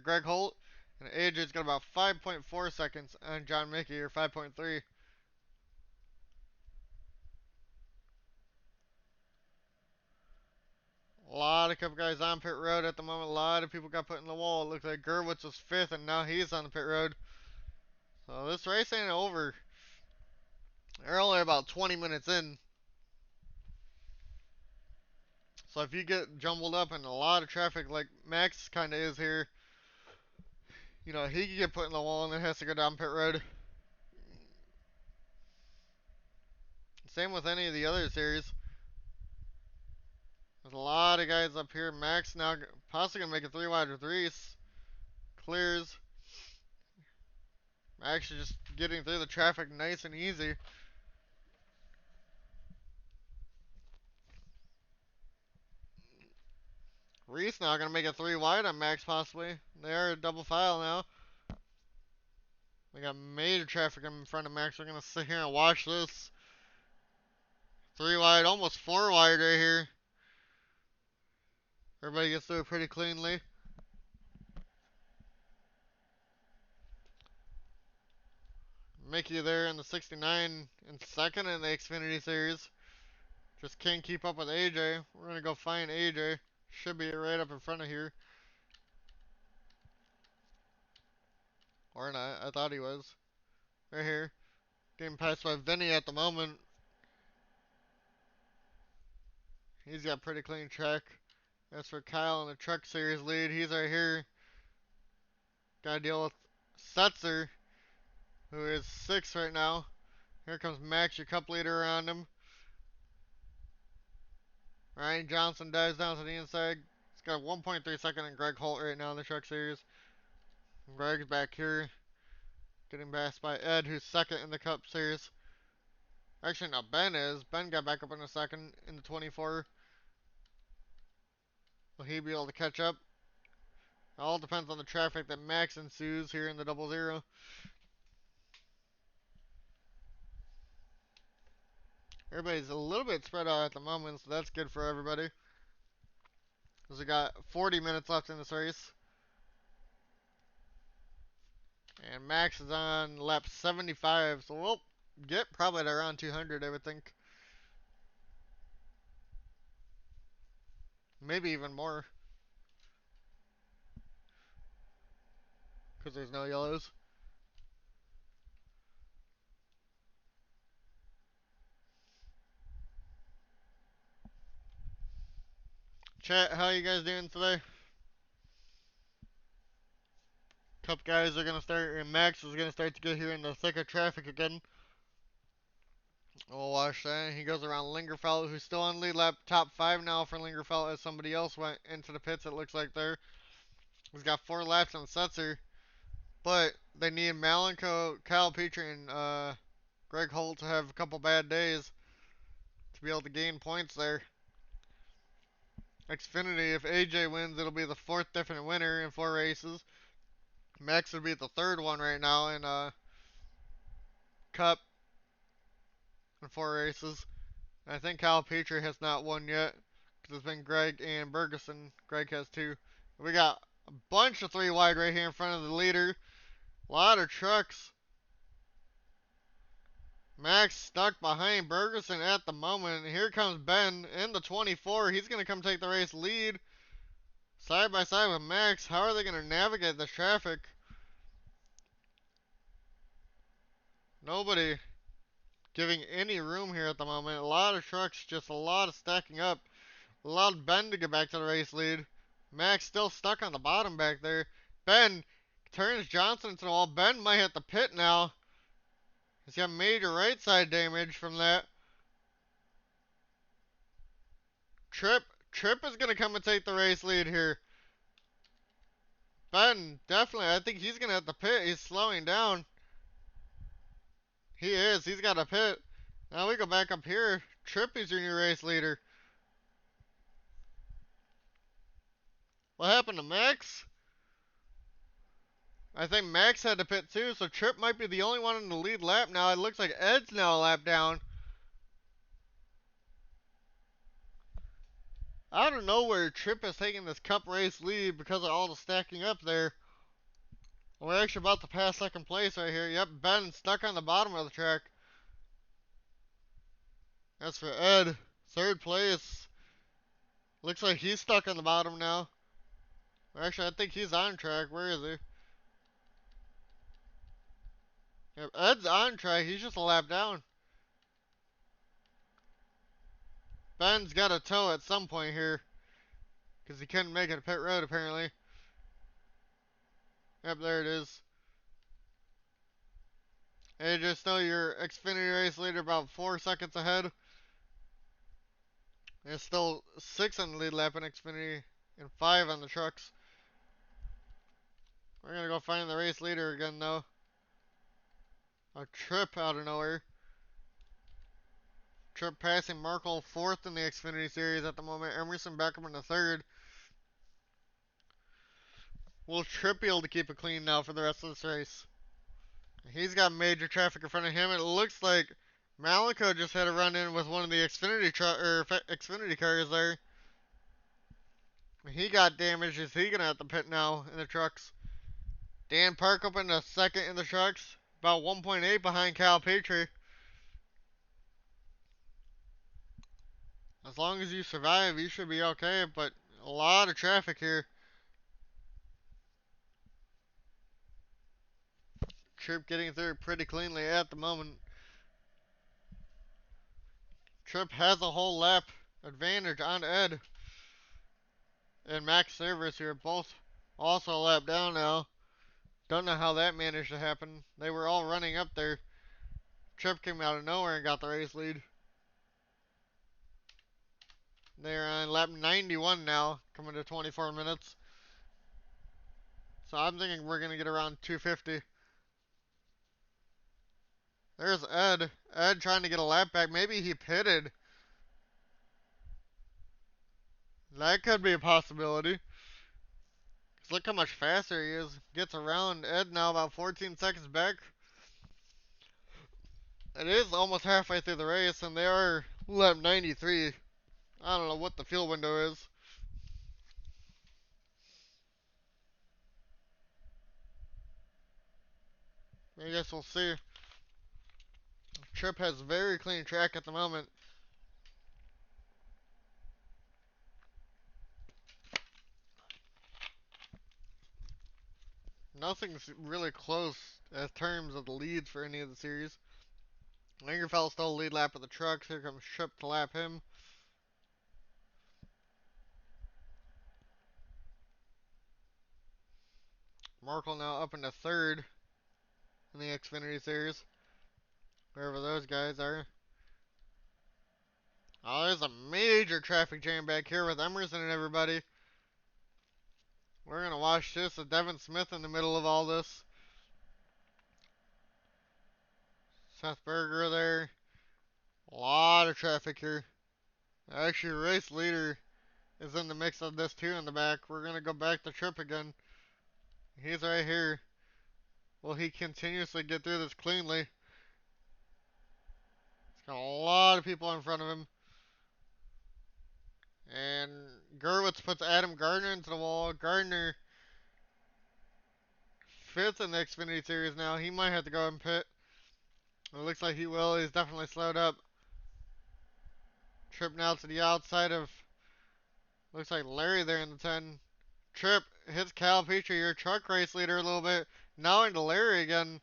Speaker 1: Greg Holt. And AJ's got about 5.4 seconds on John Mickey, or 5.3. A lot of Cup guys on pit road at the moment. A lot of people got put in the wall. It looks like Gerwitz was 5th, and now he's on the pit road. So this race ain't over. They're only about 20 minutes in. So if you get jumbled up in a lot of traffic like Max kind of is here, you know, he could get put in the wall and then has to go down pit road. Same with any of the other series. There's a lot of guys up here. Max now possibly going to make a 3 wide with Reese. Clears. Max is just getting through the traffic nice and easy. Reese now going to make a 3 wide on Max possibly. They are a double file now. We got major traffic in front of Max. We're going to sit here and watch this. 3 wide, almost 4 wide right here. Everybody gets through it pretty cleanly. Mickey there in the 69 in 2nd in the Xfinity Series. Just can't keep up with AJ. We're going to go find AJ. Should be right up in front of here. Or not. I thought he was. Right here. Getting passed by Vinny at the moment. He's got pretty clean track. As for Kyle in the Truck Series lead, he's right here. Got to deal with Setzer, who is 6th right now. Here comes Max, your Cup leader around him. Ryan Johnson dives down to the inside. He's got 1.3 second in Greg Holt right now in the Truck Series. Greg's back here, getting passed by Ed, who's 2nd in the Cup Series. Actually, no, Ben is. Ben got back up in a second in the 24. Will he be able to catch up? It all depends on the traffic that Max ensues here in the 00. Everybody's a little bit spread out at the moment, so that's good for everybody. Because we got 40 minutes left in this race. And Max is on lap 75, so we'll get probably at around 200, I would think. Maybe even more, because there's no yellows. Chat, how you guys doing today? Cup guys are going to start, and Max is going to start to get here in the thick of traffic again. We'll watch that. He goes around Lingerfeld, who's still on lead lap. Top 5 now for Lingerfeld as somebody else went into the pits, it looks like there. He's got 4 laps on Setzer, but they need Malenko, Kyle Petrie, and Greg Holt to have a couple bad days to be able to gain points there. Xfinity, if AJ wins, it'll be the 4th definite winner in 4 races. Max would be the 3rd one right now in Cup in 4 races. I think Kyle Petrie has not won yet because it's been Greg and Bergeson. Greg has 2. We got a bunch of 3 wide right here in front of the leader. A lot of trucks. Max stuck behind Bergeson at the moment. Here comes Ben in the 24. He's going to come take the race lead. Side by side with Max. How are they going to navigate the traffic? Nobody giving any room here at the moment. A lot of trucks, just a lot of stacking up. Allowed Ben to get back to the race lead. Max still stuck on the bottom back there. Ben turns Johnson into the wall. Ben might hit the pit now. He's got major right side damage from that. Tripp is going to come and take the race lead here. Ben, definitely. I think he's going to have to pit. He's slowing down. He is. He's got a pit. Now we go back up here. Tripp is your new race leader. What happened to Max? I think Max had to pit too, so Tripp might be the only one in the lead lap now. It looks like Ed's now a lap down. Out of nowhere, Tripp is taking this cup race lead because of all the stacking up there. We're actually about to pass second place right here. Yep, Ben stuck on the bottom of the track. As for Ed, 3rd place. Looks like he's stuck on the bottom now. Actually, I think he's on track. Where is he? Yep, Ed's on track. He's just a lap down. Ben's got a tow at some point here. Because he couldn't make it to pit road, apparently. Yep, there it is. Hey, just know your Xfinity race leader about 4 seconds ahead. There's still 6 on the lead lap in Xfinity and 5 on the trucks. We're going to go find the race leader again, though. A Tripp out of nowhere. Tripp passing Merkel 4th in the Xfinity Series at the moment. Emerson back up in the 3rd. Will Tripp be able to keep it clean now for the rest of this race? He's got major traffic in front of him. It looks like Malico just had a run-in with one of the Xfinity cars there. He got damaged. Is he going to have to pit now in the trucks? Dan Park up in the 2nd in the trucks. About 1.8 behind Kyle Petrie. As long as you survive, you should be okay, but a lot of traffic here. Tripp getting through pretty cleanly at the moment. Tripp has a whole lap advantage on Ed and Max Service here. Both also a lap down now. Don't know how that managed to happen. They were all running up there. Tripp came out of nowhere and got the race lead. They're on lap 91 now, coming to 24 minutes. So I'm thinking we're going to get around 250. There's Ed. Ed trying to get a lap back. Maybe he pitted. That could be a possibility. 'Cause look how much faster he is. Gets around Ed now about 14 seconds back. It is almost halfway through the race, and they are lap 93. I don't know what the fuel window is. I guess we'll see. Trip has very clean track at the moment. Nothing's really close in terms of the leads for any of the series. Lingerfeld still lead lap of the trucks. Here comes Trip to lap him. Markle now up into third in the Xfinity series. Wherever those guys are. Oh, there's a major traffic jam back here with Emerson and everybody. We're going to watch this with Devin Smith in the middle of all this. Seth Berger there. A lot of traffic here. Actually, race leader is in the mix of this too in the back. We're going to go back to Trip again. He's right here. Will he continuously get through this cleanly? He's got a lot of people in front of him. And Gerwitz puts Adam Gardner into the wall. Gardner fifth in the Xfinity Series now. He might have to go and pit. It looks like he will. He's definitely slowed up. Trip now to the outside of, looks like Larry there in the 10. Trip hits Cal Petrie, your truck race leader, a little bit. Now into Larry again.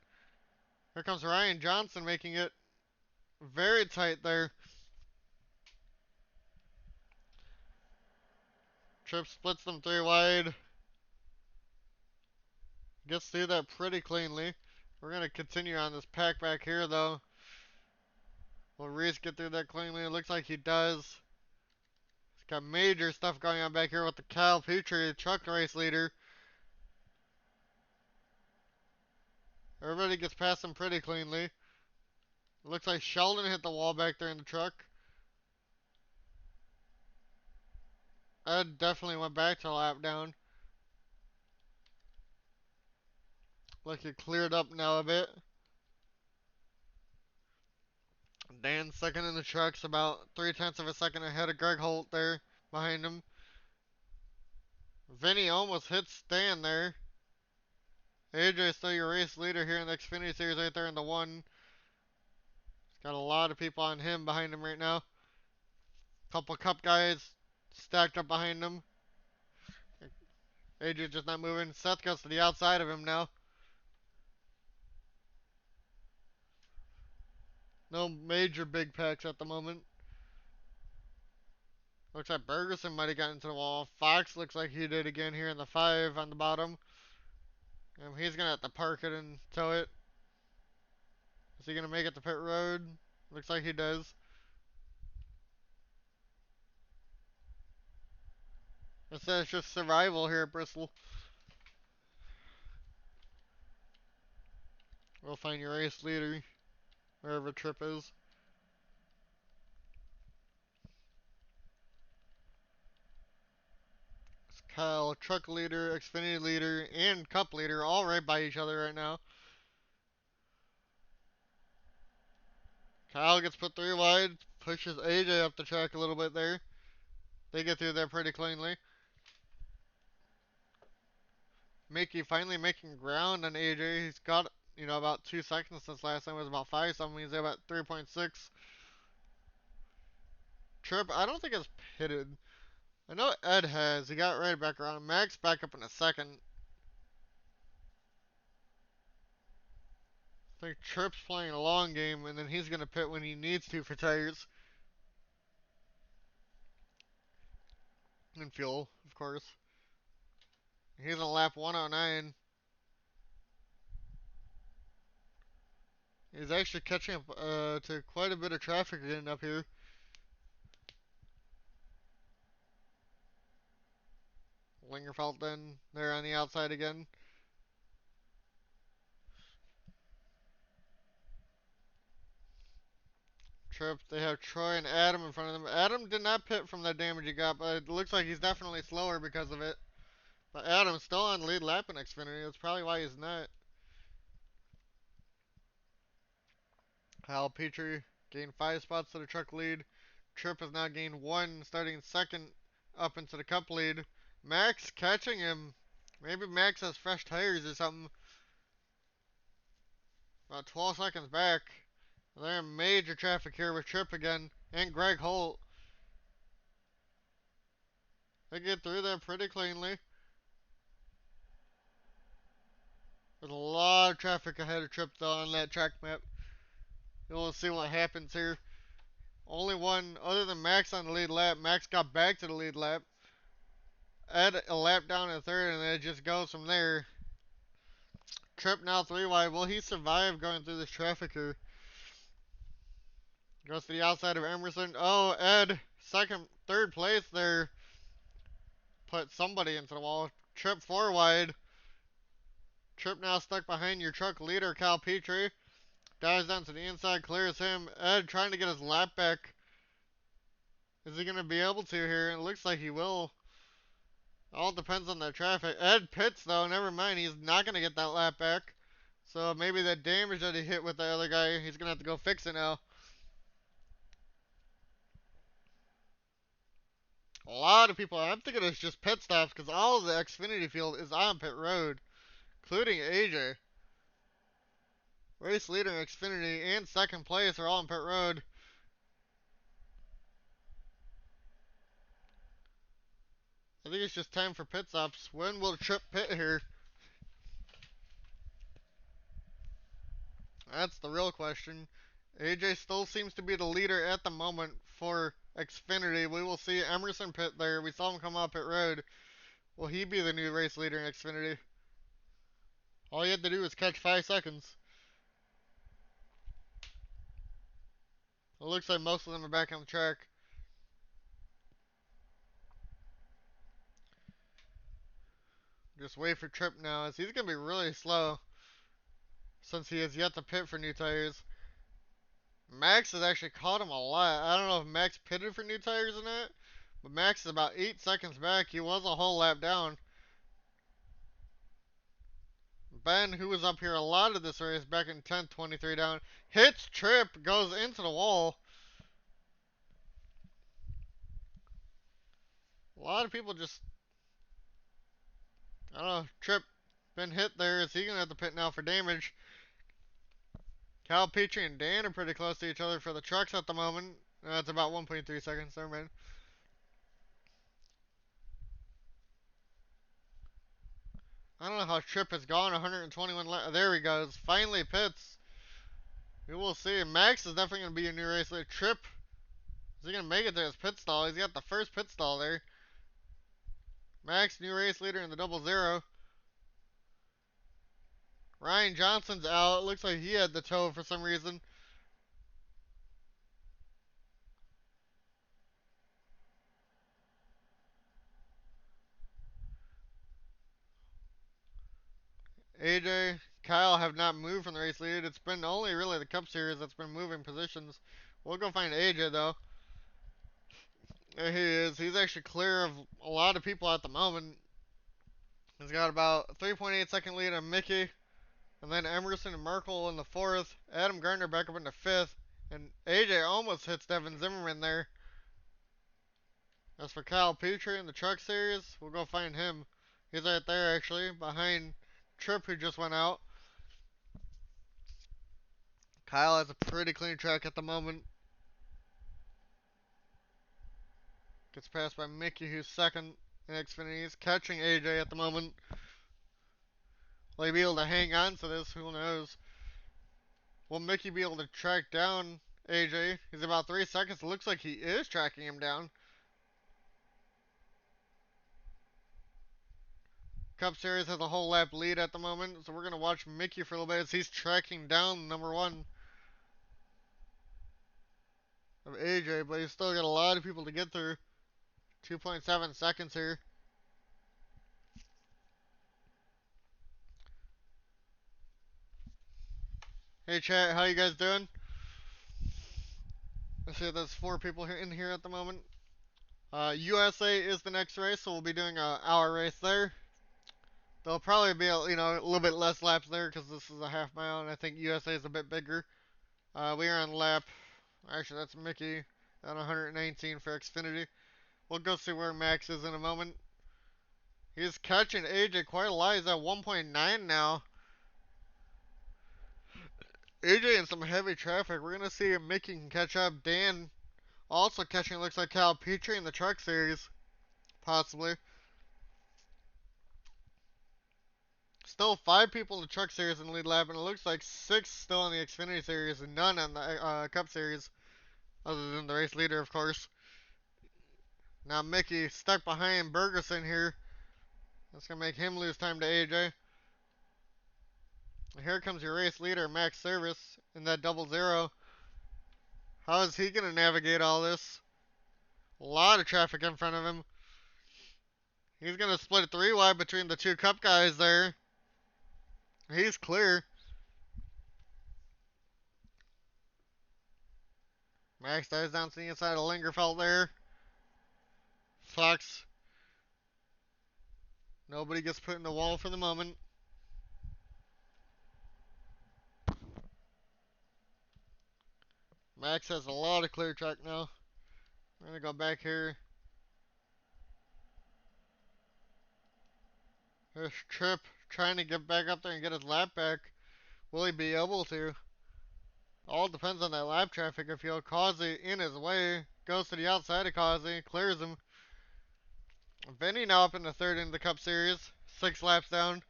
Speaker 1: Here comes Ryan Johnson making it very tight there. Trip splits them three wide. Gets through that pretty cleanly. We're going to continue on this pack back here, though. Will Reese get through that cleanly? It looks like he does. He's got major stuff going on back here with the Cal Petrie truck race leader. Everybody gets past him pretty cleanly. It looks like Sheldon hit the wall back there in the truck. Ed definitely went back to a lap down. Like it cleared up now a bit. Dan's second in the trucks, about 3/10 of a second ahead of Greg Holt there behind him. Vinny almost hits Stan there. AJ still your race leader here in the Xfinity Series right there in the one. He's got a lot of people on him behind him right now. Couple Cup guys stacked up behind him. AJ just not moving. Seth goes to the outside of him now. No major big packs at the moment. Looks like Bergerson might have gotten into the wall. Fox looks like he did again here in the 5 on the bottom. And he's going to have to park it and tow it. Is he going to make it to pit road? Looks like he does. It says just survival here at Bristol. We'll find your race leader, wherever Trip is. It's Kyle, truck leader, Xfinity leader, and Cup leader all right by each other right now. Kyle gets put three wide, pushes AJ up the track a little bit there. They get through there pretty cleanly. Mickey finally making ground on AJ. He's got, about 2 seconds since last time. It was about 5 something. He's about 3.6. Trip, I don't think it's pitted. I know Ed has. He got right back around. Max back up in a second. I think Trip's playing a long game, and then he's going to pit when he needs to for tires. And fuel, of course. He's on lap 109. He's actually catching up to quite a bit of traffic getting up here. Lingerfeld then, there on the outside again. Trip. They have Troy and Adam in front of them. Adam did not pit from that damage he got, but it looks like he's definitely slower because of it. But Adam's still on lead lap in Xfinity. That's probably why he's not. Kyle Petrie gained 5 spots to the truck lead. Tripp has now gained 1, starting second up into the cup lead. Max catching him. Maybe Max has fresh tires or something. About 12 seconds back. They're in major traffic here with Tripp again and Greg Holt. They get through there pretty cleanly. There's a lot of traffic ahead of Tripp though on that track map. We'll see what happens here. Only one other than Max on the lead lap. Max got back to the lead lap. Ed a lap down in third, and then it just goes from there. Tripp now 3 wide. Will he survive going through this traffic here? Goes to the outside of Emerson. Oh, Ed, third place there. Put somebody into the wall. Tripp 4 wide. Tripp now stuck behind your truck leader, Cal Petrie. Dives down to the inside, clears him. Ed trying to get his lap back. Is he going to be able to here? It looks like he will. All depends on the traffic. Ed pits though, never mind. He's not going to get that lap back. So maybe that damage that he hit with the other guy, he's going to have to go fix it now. A lot of people, I'm thinking it's just pit stops because all of the Xfinity field is on pit road, including AJ. Race leader in Xfinity and second place are all on pit road. I think it's just time for pit stops. When will Tripp pit here? That's the real question. AJ still seems to be the leader at the moment for Xfinity. We will see Emerson pit there. We saw him come up pit road. Will he be the new race leader in Xfinity? All he had to do was catch 5 seconds. It looks like most of them are back on the track. Just wait for Tripp now, as he's going to be really slow since he has yet to pit for new tires. Max has actually caught him a lot. I don't know if Max pitted for new tires or not, but Max is about 8 seconds back. He was a whole lap down. Ben, who was up here a lot of this race, back in 10th, 23 down, hits Tripp, goes into the wall. A lot of people just, I don't know, Tripp been hit there. Is he going to have to pit now for damage? Cal Petrie and Dan are pretty close to each other for the trucks at the moment. That's about 1.3 seconds, never mind. I don't know how Tripp has gone 121 laps. There he goes. Finally pits. We will see. Max is definitely going to be a new race leader. Tripp, is he going to make it to his pit stall? He's got the first pit stall there. Max, new race leader in the 00. Ryan Johnson's out. It looks like he had the toe for some reason. AJ, Kyle have not moved from the race lead. It's been only really the Cup Series that's been moving positions. We'll go find AJ though. There he is. He's actually clear of a lot of people at the moment. He's got about 3.8 second lead on Mickey. And then Emerson and Merkel in the 4th. Adam Gardner back up in the 5th. And AJ almost hits Devin Zimmerman there. As for Kyle Petrie in the Truck Series, we'll go find him. He's right there actually, behind Tripp who just went out. Kyle has a pretty clean track at the moment. Gets passed by Mickey, who's second in Xfinity. He's catching AJ at the moment. Will he be able to hang on to this? Who knows? Will Mickey be able to track down AJ? He's about 3 seconds. It looks like he is tracking him down. Cup Series has a whole lap lead at the moment, so we're going to watch Mickey for a little bit as he's tracking down number 1 of AJ, but he's still got a lot of people to get through. 2.7 seconds here. Hey chat, how you guys doing? Let's see, there's 4 people here in here at the moment. USA is the next race, so we'll be doing a hour race there. There'll probably be a little bit less laps there because this is a half mile, and I think USA is a bit bigger. We are on lap. Actually, that's Mickey at 119 for Xfinity. We'll go see where Max is in a moment. He's catching AJ quite a lot. He's at 1.9 now. AJ in some heavy traffic. We're gonna see if Mickey can catch up. Dan also catching. Looks like Cal Petrie in the Truck Series, possibly. Still 5 people in the Truck Series in the lead lap, and it looks like 6 still in the Xfinity Series, and none on the Cup Series, other than the race leader, of course. Now Mickey stuck behind Bergerson here. That's gonna make him lose time to AJ. And here comes your race leader, Max Service, in that 00. How is he gonna navigate all this? A lot of traffic in front of him. He's gonna split 3 wide between the 2 Cup guys there. He's clear. Max dives down to the inside of Lingerfeld there. Fox. Nobody gets put in the wall for the moment. Max has a lot of clear track now. We're gonna go back here. There's Tripp trying to get back up there and get his lap back. Will he be able to? All depends on that lap traffic. If he'll Causey in his way, goes to the outside of Causey, clears him. Vinny now up in the third in the Cup Series. 6 laps down.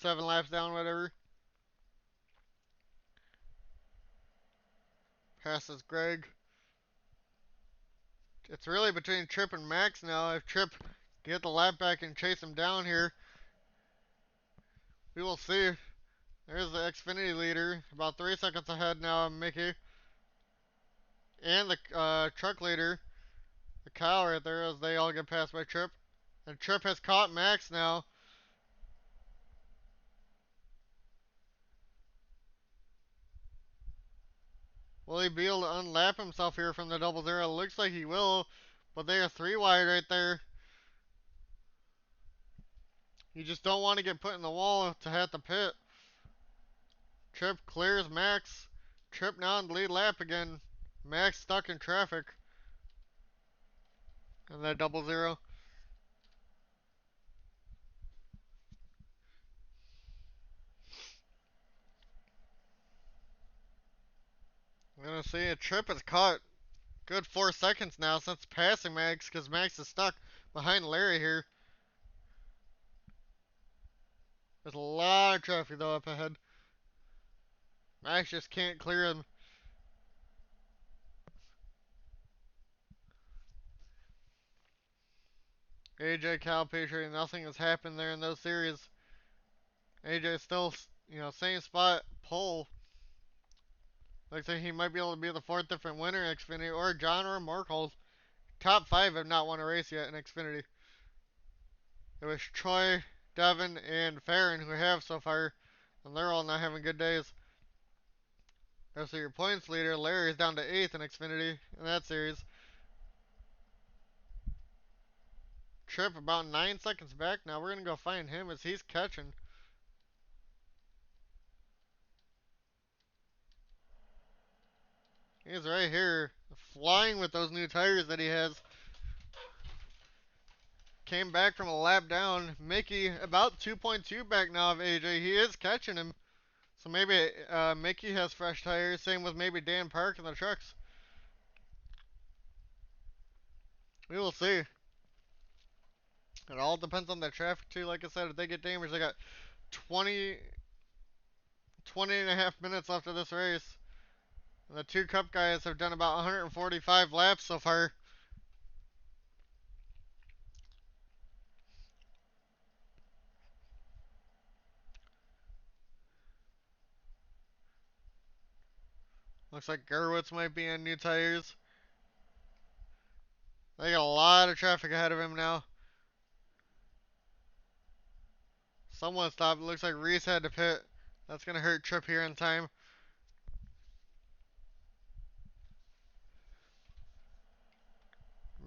Speaker 1: 7 laps down, whatever. Passes Greg. It's really between Tripp and Max now. If Tripp can get the lap back and chase him down here, we will see. There's the Xfinity leader. About 3 seconds ahead now of Mickey. And the truck leader, the Kyle right there, as they all get passed by Tripp. And Tripp has caught Max now. Will he be able to unlap himself here from the 00? Looks like he will, but they are 3 wide right there. You just don't want to get put in the wall to have to pit. Tripp clears Max. Tripp now in the lead lap again. Max stuck in traffic. And that 00. We're gonna see a Tripp is caught. Good 4 seconds now since passing Max, because Max is stuck behind Larry here. There's a lot of traffic though up ahead. Max just can't clear him. AJ, Cal Petrie, nothing has happened there in those series. AJ still, same spot, pole. Looks like he might be able to be the 4th different winner in Xfinity, or John or Markle. Top 5 have not won a race yet in Xfinity. It was Troy, Devin, and Farron who have so far, and they're all not having good days. So your points leader, Larry, is down to 8th in Xfinity in that series. Tripp about 9 seconds back now. We're going to go find him as he's catching. He's right here, flying with those new tires that he has. Came back from a lap down. Mickey about 2.2 back now of AJ. He is catching him. So maybe Mickey has fresh tires. Same with maybe Dan Park in the trucks. We will see. It all depends on the traffic too. Like I said, if they get damaged, they got 20 and a half minutes left of this race. And the 2 Cup guys have done about 145 laps so far. Looks like Gerwitz might be on new tires. They got a lot of traffic ahead of him now. Someone stopped. It looks like Reese had to pit. That's going to hurt Tripp here in time.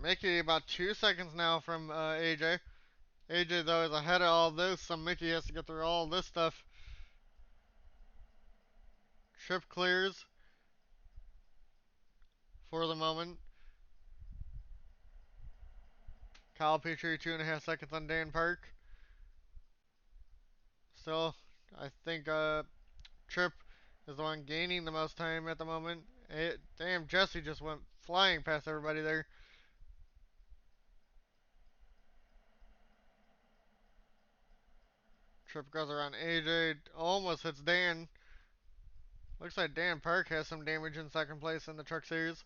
Speaker 1: Mickey about 2 seconds now from AJ. AJ though is ahead of all this, so Mickey has to get through all this stuff. Trip clears for the moment. Kyle Petrie 2.5 seconds on Dan Park. Still, I think Trip is the one gaining the most time at the moment. Damn, Jesse just went flying past everybody there. Trip goes around AJ, almost hits Dan. Looks like Dan Park has some damage in second place in the Truck Series.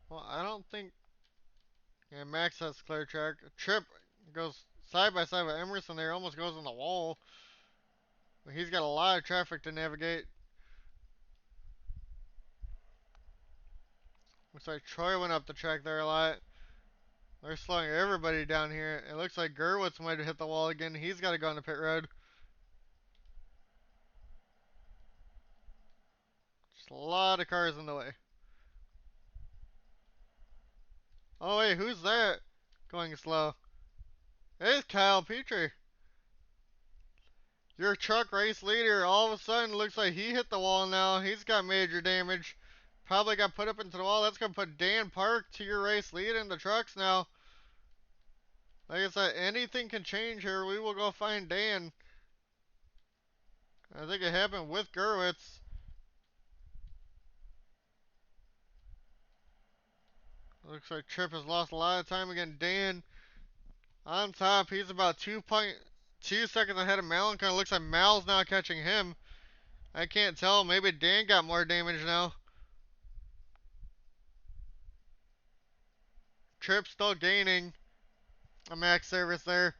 Speaker 1: Well, I don't think. Yeah, Max has clear track. Trip goes side by side with Emerson there, almost goes in the wall. He's got a lot of traffic to navigate. Looks like Troy went up the track there a lot. They're slowing everybody down here. It looks like Gerwitz might have hit the wall again. He's got to go on the pit road. Just a lot of cars in the way. Oh, wait, who's that going slow? It's Kyle Petrie. Your truck race leader all of a sudden looks like he hit the wall now. He's got major damage. Probably got put up into the wall. That's going to put Dan Park to your race lead in the trucks now. Like I said, anything can change here. We will go find Dan. I think it happened with Gerwitz. Looks like Trip has lost a lot of time again. Dan on top. He's about 2.2 seconds ahead of Mal. Kind of looks like Mal's now catching him. I can't tell. Maybe Dan got more damage now. Trip still gaining a max service there.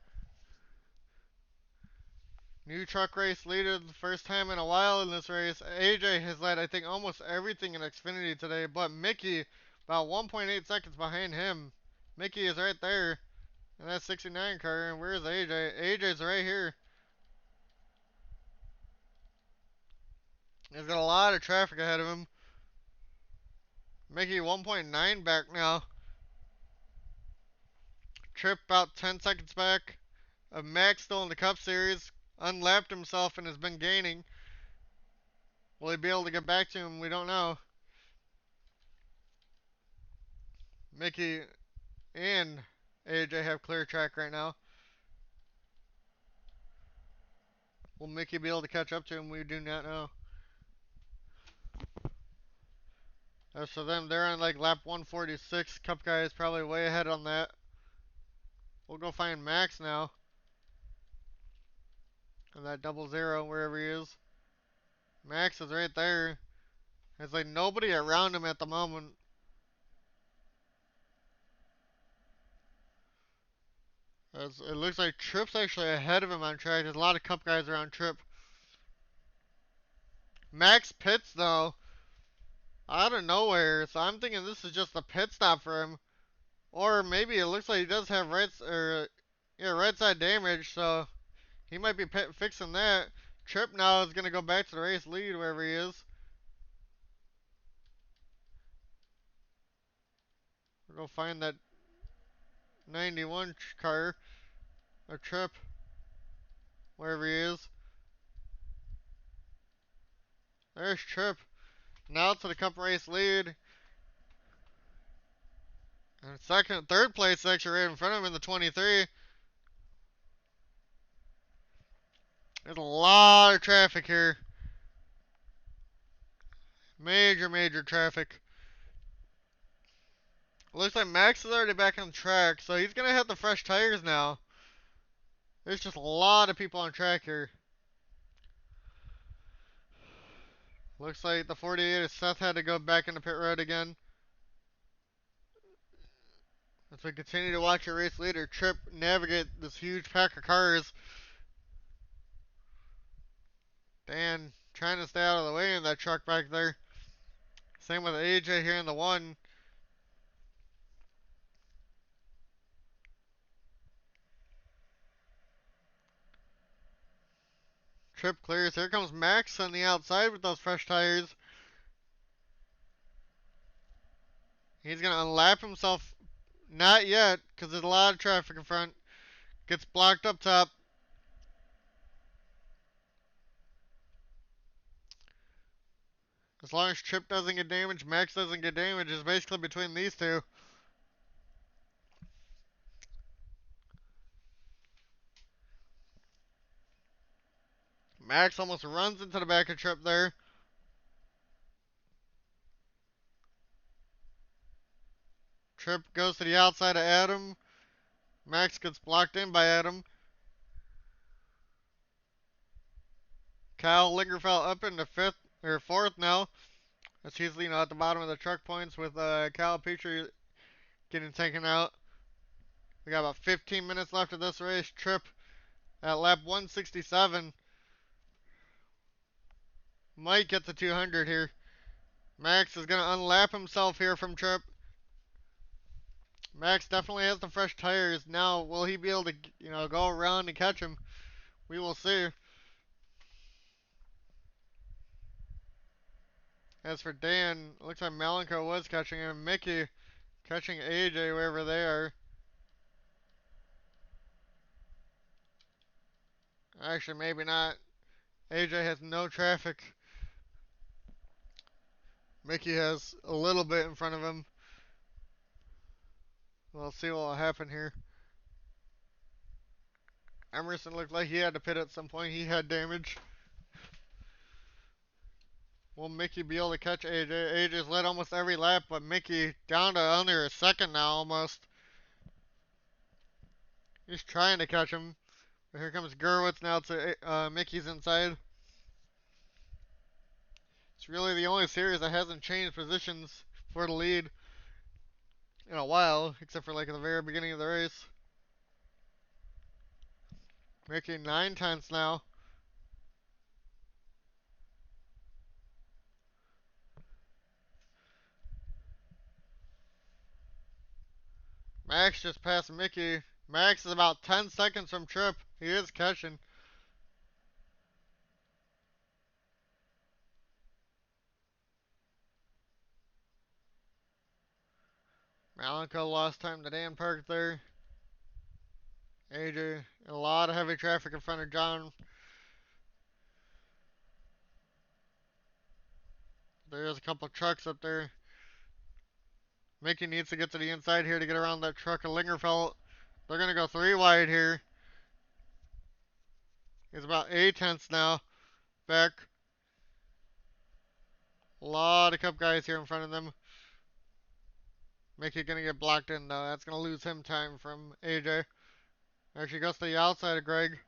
Speaker 1: New truck race leader the first time in a while in this race. AJ has led, I think, almost everything in Xfinity today, but Mickey about 1.8 seconds behind him. Mickey is right there in that 69 car, and where's AJ? AJ's right here. He's got a lot of traffic ahead of him. Mickey 1.9 back now. Trip about 10 seconds back. Max still in the Cup Series. Unlapped himself and has been gaining. Will he be able to get back to him? We don't know. Mickey and AJ have clear track right now. Will Mickey be able to catch up to him? We do not know. As for them, they're on like lap 146. Cup guy is probably way ahead on that. We'll go find Max now. And that 00, wherever he is. Max is right there. There's like nobody around him at the moment. As it looks like Trip's actually ahead of him on track. There's a lot of Cup guys around Trip. Max pits though, out of nowhere. So I'm thinking this is just a pit stop for him. Or maybe it looks like he does have right side damage. So he might be fixing that. Trip now is gonna go back to the race lead wherever he is. We'll go find that 91 car or Trip wherever he is. There's Trip. Now to the Cup race lead. And third place actually right in front of him in the 23. There's a lot of traffic here. Major traffic. Looks like Max is already back on track, so he's gonna have the fresh tires now. There's just a lot of people on track here. Looks like the 48 is Seth had to go back into pit road again. As we continue to watch your race leader Trip navigate this huge pack of cars. Dan trying to stay out of the way in that truck back there. Same with AJ here in the one. Trip clears. Here comes Max on the outside with those fresh tires. He's going to unlap himself. Not yet, because there's a lot of traffic in front. Gets blocked up top. As long as Trip doesn't get damaged, Max doesn't get damaged. It's basically between these two. Max almost runs into the back of Trip there. Trip goes to the outside of Adam. Max gets blocked in by Adam. Kyle Lingerfeld up into fifth or fourth now. As he's at the bottom of the truck points with Kyle Petrie getting taken out. We got about 15 minutes left of this race. Trip at lap 167 might get to 200 here. Max is going to unlap himself here from Trip. Max definitely has the fresh tires. Now, will he be able to, go around and catch him? We will see. As for Dan, looks like Malenko was catching him. Mickey catching AJ wherever they are. Actually, maybe not. AJ has no traffic. Mickey has a little bit in front of him. We'll see what will happen here. Emerson looked like he had to pit at some point. He had damage. Will Mickey be able to catch AJ? AJ's led almost every lap, but Mickey down to under a second now almost. He's trying to catch him. But here comes Gerwitz now to Mickey's inside. It's really the only series that hasn't changed positions for the lead in a while, except for like at the very beginning of the race. Mickey 9/10 now. Max just passed Mickey. Max is about 10 seconds from Trip. He is catching. Malenko lost time to Dan Park there. AJ, a lot of heavy traffic in front of John. There's a couple trucks up there. Mickey needs to get to the inside here to get around that truck of Lingerfeld. They're going to go 3 wide here. He's about 8/10 now. Back. A lot of Cup guys here in front of them. Mickey going to get blocked in though. That's going to lose him time from AJ. Actually goes to the outside of Greg.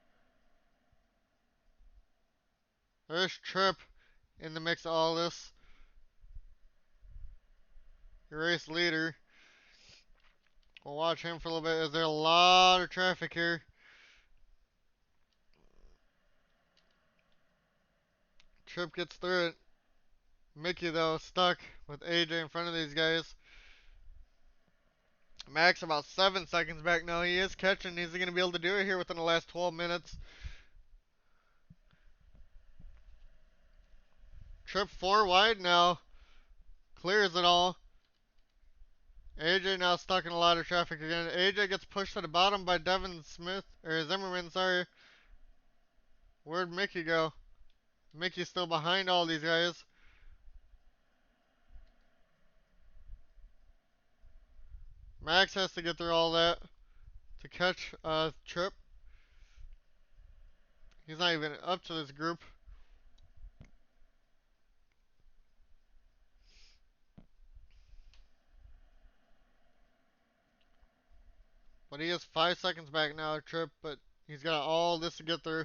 Speaker 1: There's Trip in the mix of all this. Your race leader. We'll watch him for a little bit. Is there a lot of traffic here? Trip gets through it. Mickey though stuck with AJ in front of these guys. Max about 7 seconds back now. He is catching. He's going to be able to do it here within the last 12 minutes. Trip 4 wide now. Clears it all. AJ now stuck in a lot of traffic again. AJ gets pushed to the bottom by Devin Smith, or Zimmerman, sorry. Where'd Mickey go? Mickey's still behind all these guys. Max has to get through all that to catch Trip. He's not even up to this group. But he is 5 seconds back now, Trip, but he's got all this to get through.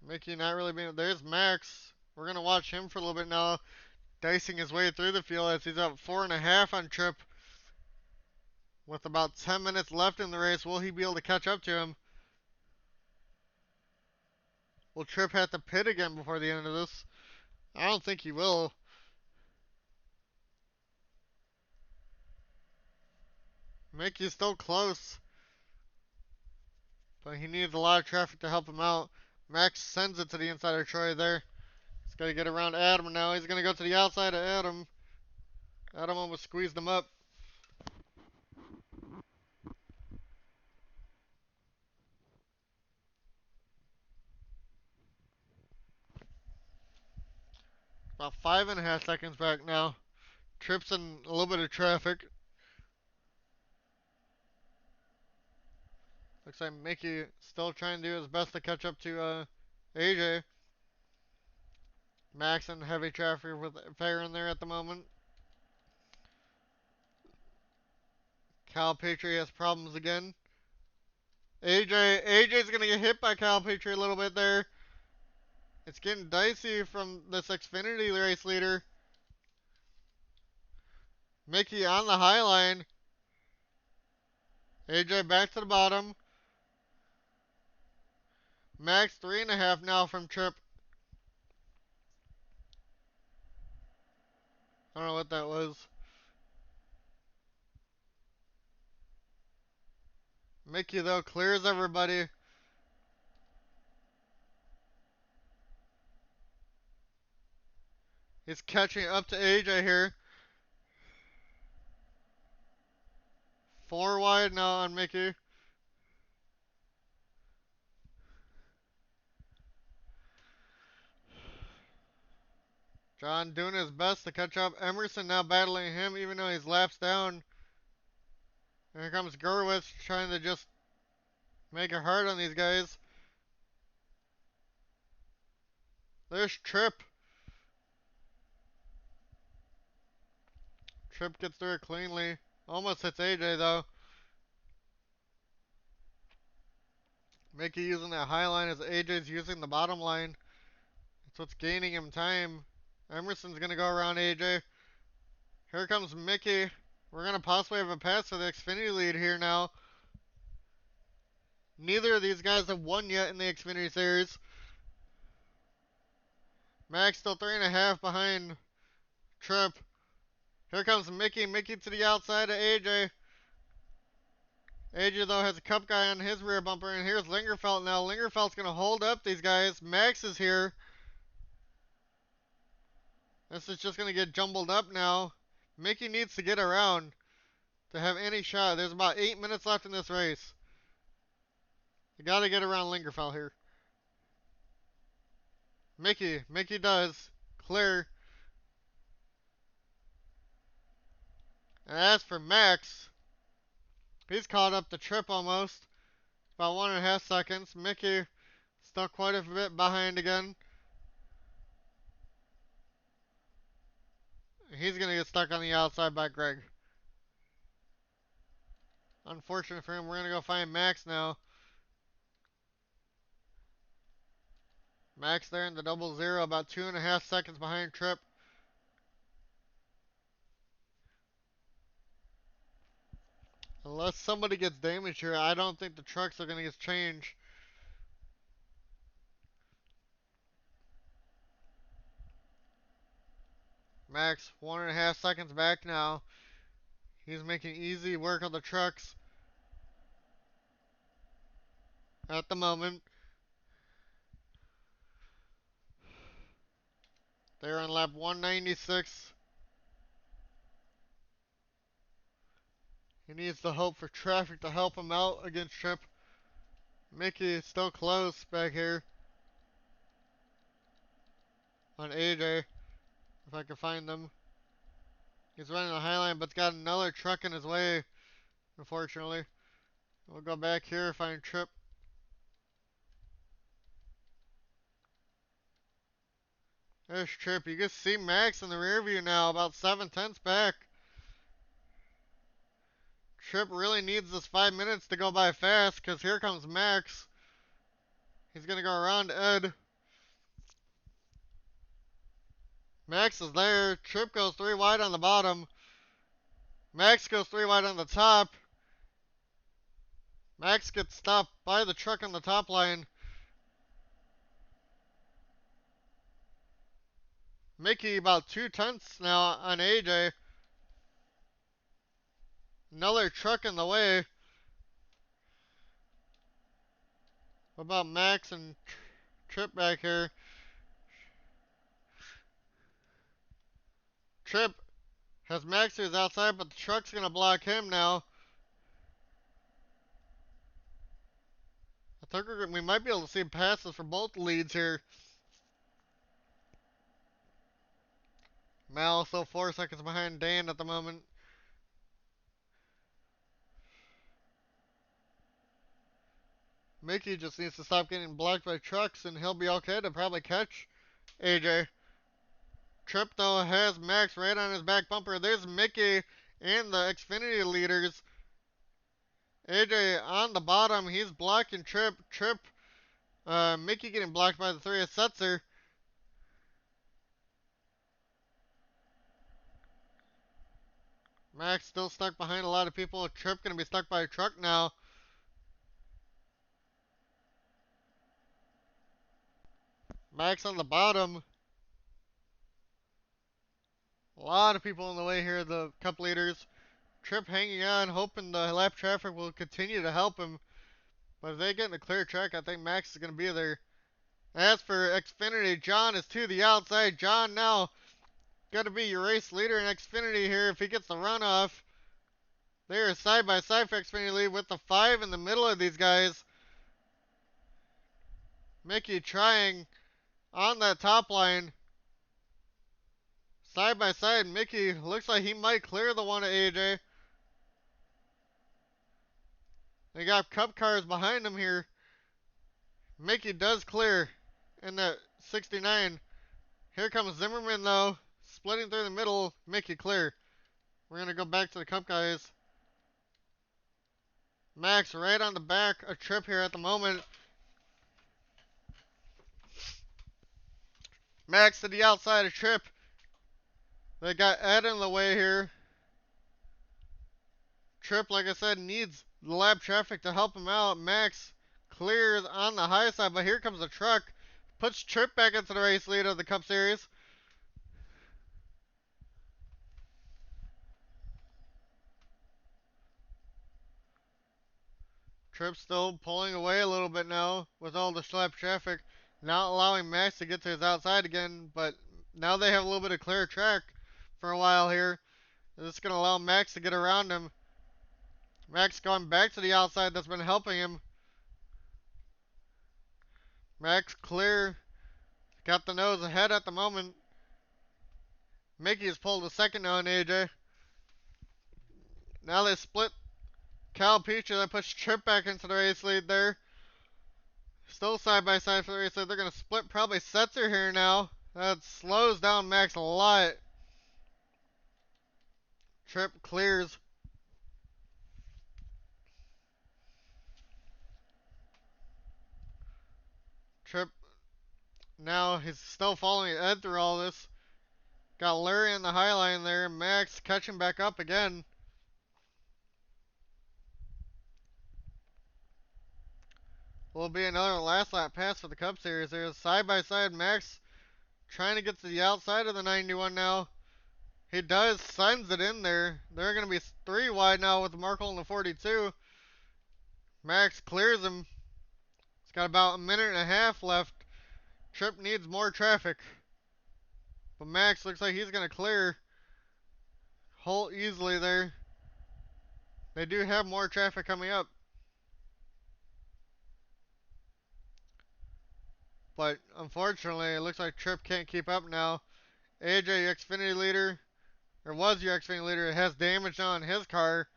Speaker 1: Mickey not really being... There's Max. We're going to watch him for a little bit now. Dicing his way through the field as he's up 4.5 on Trip. With about 10 minutes left in the race, will he be able to catch up to him? Will Trip have to pit again before the end of this? I don't think he will. Mickey's still close. but he needs a lot of traffic to help him out. Max sends it to the inside of Troy there. He's got to get around Adam now. He's going to go to the outside of Adam. Adam almost squeezed him up. About 5.5 seconds back now. Trips in a little bit of traffic. Looks like Mickey still trying to do his best to catch up to AJ. Max in heavy traffic with Fair in there at the moment. Cal Petrie has problems again. AJ's gonna get hit by Cal Petrie a little bit there. It's getting dicey from this Xfinity race leader. Mickey on the high line. AJ back to the bottom. Max 3.5 now from Trip. I don't know what that was. Mickey though clears everybody. He's catching up to AJ here. 4 wide now on Mickey. John doing his best to catch up. Emerson now battling him even though he's laps down. And here comes Gurwitz trying to just make it hard on these guys. There's Tripp. Tripp gets through it cleanly. Almost hits AJ though. Mickey using that high line as AJ's using the bottom line. That's what's gaining him time. Emerson's going to go around AJ. Here comes Mickey. We're going to possibly have a pass for the Xfinity lead here now. Neither of these guys have won yet in the Xfinity Series. Max still 3.5 behind Tripp. Here comes Mickey. Mickey to the outside of AJ. AJ, though, has a Cup guy on his rear bumper. And here's Lingerfelt now. Lingerfelt's going to hold up these guys. Max is here. This is just going to get jumbled up now. Mickey needs to get around to have any shot. There's about 8 minutes left in this race. You got to get around Lingerfelt here. Mickey does. Clear. And as for Max, he's caught up to Tripp almost. About 1.5 seconds. Mickey still quite a bit behind again. He's going to get stuck on the outside by Greg. Unfortunate for him. We're going to go find Max now. Max there in the 00, about 2.5 seconds behind Tripp. Unless somebody gets damaged here, I don't think the trucks are going to get changed. Max, 1.5 seconds back now. He's making easy work of the trucks at the moment. They're on lap 196. He needs to hope for traffic to help him out against Tripp. Mickey is still close back here on AJ, if I can find them. He's running the high line, but's got another truck in his way, unfortunately. We'll go back here, find Tripp. There's Tripp. You can see Max in the rear view now, about 7/10 back. Tripp really needs this 5 minutes to go by fast, because here comes Max. He's going to go around Ed. Max is there. Tripp goes 3 wide on the bottom. Max goes 3 wide on the top. Max gets stopped by the truck on the top line. Mickey about 2/10 now on AJ. Another truck in the way. What about Max and Trip back here? Trip has Max to his outside, but the truck's gonna block him now. I think we might be able to see passes for both leads here. Mal still 4 seconds behind Dan at the moment. Mickey just needs to stop getting blocked by trucks and he'll be okay to probably catch AJ. Trip though has Max right on his back bumper. There's Mickey and the Xfinity leaders. AJ on the bottom. He's blocking Trip. Mickey getting blocked by the 3 of Setzer. Max still stuck behind a lot of people. Trip gonna be stuck by a truck now. Max on the bottom. A lot of people in the way here, the cup leaders. Trip hanging on, hoping the lap traffic will continue to help him. But if they get in the clear track, I think Max is going to be there. As for Xfinity, John is to the outside. John now got to be your race leader in Xfinity here if he gets the runoff. They are side by side for Xfinity lead with the 5 in the middle of these guys. Mickey trying on that top line. Side by side, Mickey looks like he might clear the one at AJ. They got cup cars behind him here. Mickey does clear in that 69. Here comes Zimmerman though, splitting through the middle. Mickey clear. We're going to go back to the cup guys. Max right on the back of Trip here at the moment. Max to the outside of Trip. They got Ed in the way here. Trip, like I said, needs the lap traffic to help him out. Max clears on the high side, but here comes the truck. Puts Trip back into the race lead of the Cup Series. Trip still pulling away a little bit now with all the lap traffic. Not allowing Max to get to his outside again, but now they have a little bit of clear track for a while here. This is going to allow Max to get around him. Max going back to the outside. That's been helping him. Max clear. Got the nose ahead at the moment. Mickey has pulled a second now on AJ. Now they split Cal Petrie. That puts Trip back into the race lead there. Still side by side for the race lead. They're going to split probably Setzer here now. That slows down Max a lot. Trip clears. Trip now he's still following Ed through all this. Got Larry in the high line there. Max catching back up again. Will be another last lap pass for the Cup Series. There's side by side Max trying to get to the outside of the 91 now. He does, sends it in there. They're going to be 3 wide now with Markle in the 42. Max clears him. It's got about a minute and a half left. Trip needs more traffic. But Max looks like he's going to clear Holt easily there. They do have more traffic coming up. But unfortunately, it looks like Trip can't keep up now. AJ, your Xfinity leader, or was your Xfinity leader, has damage on his car.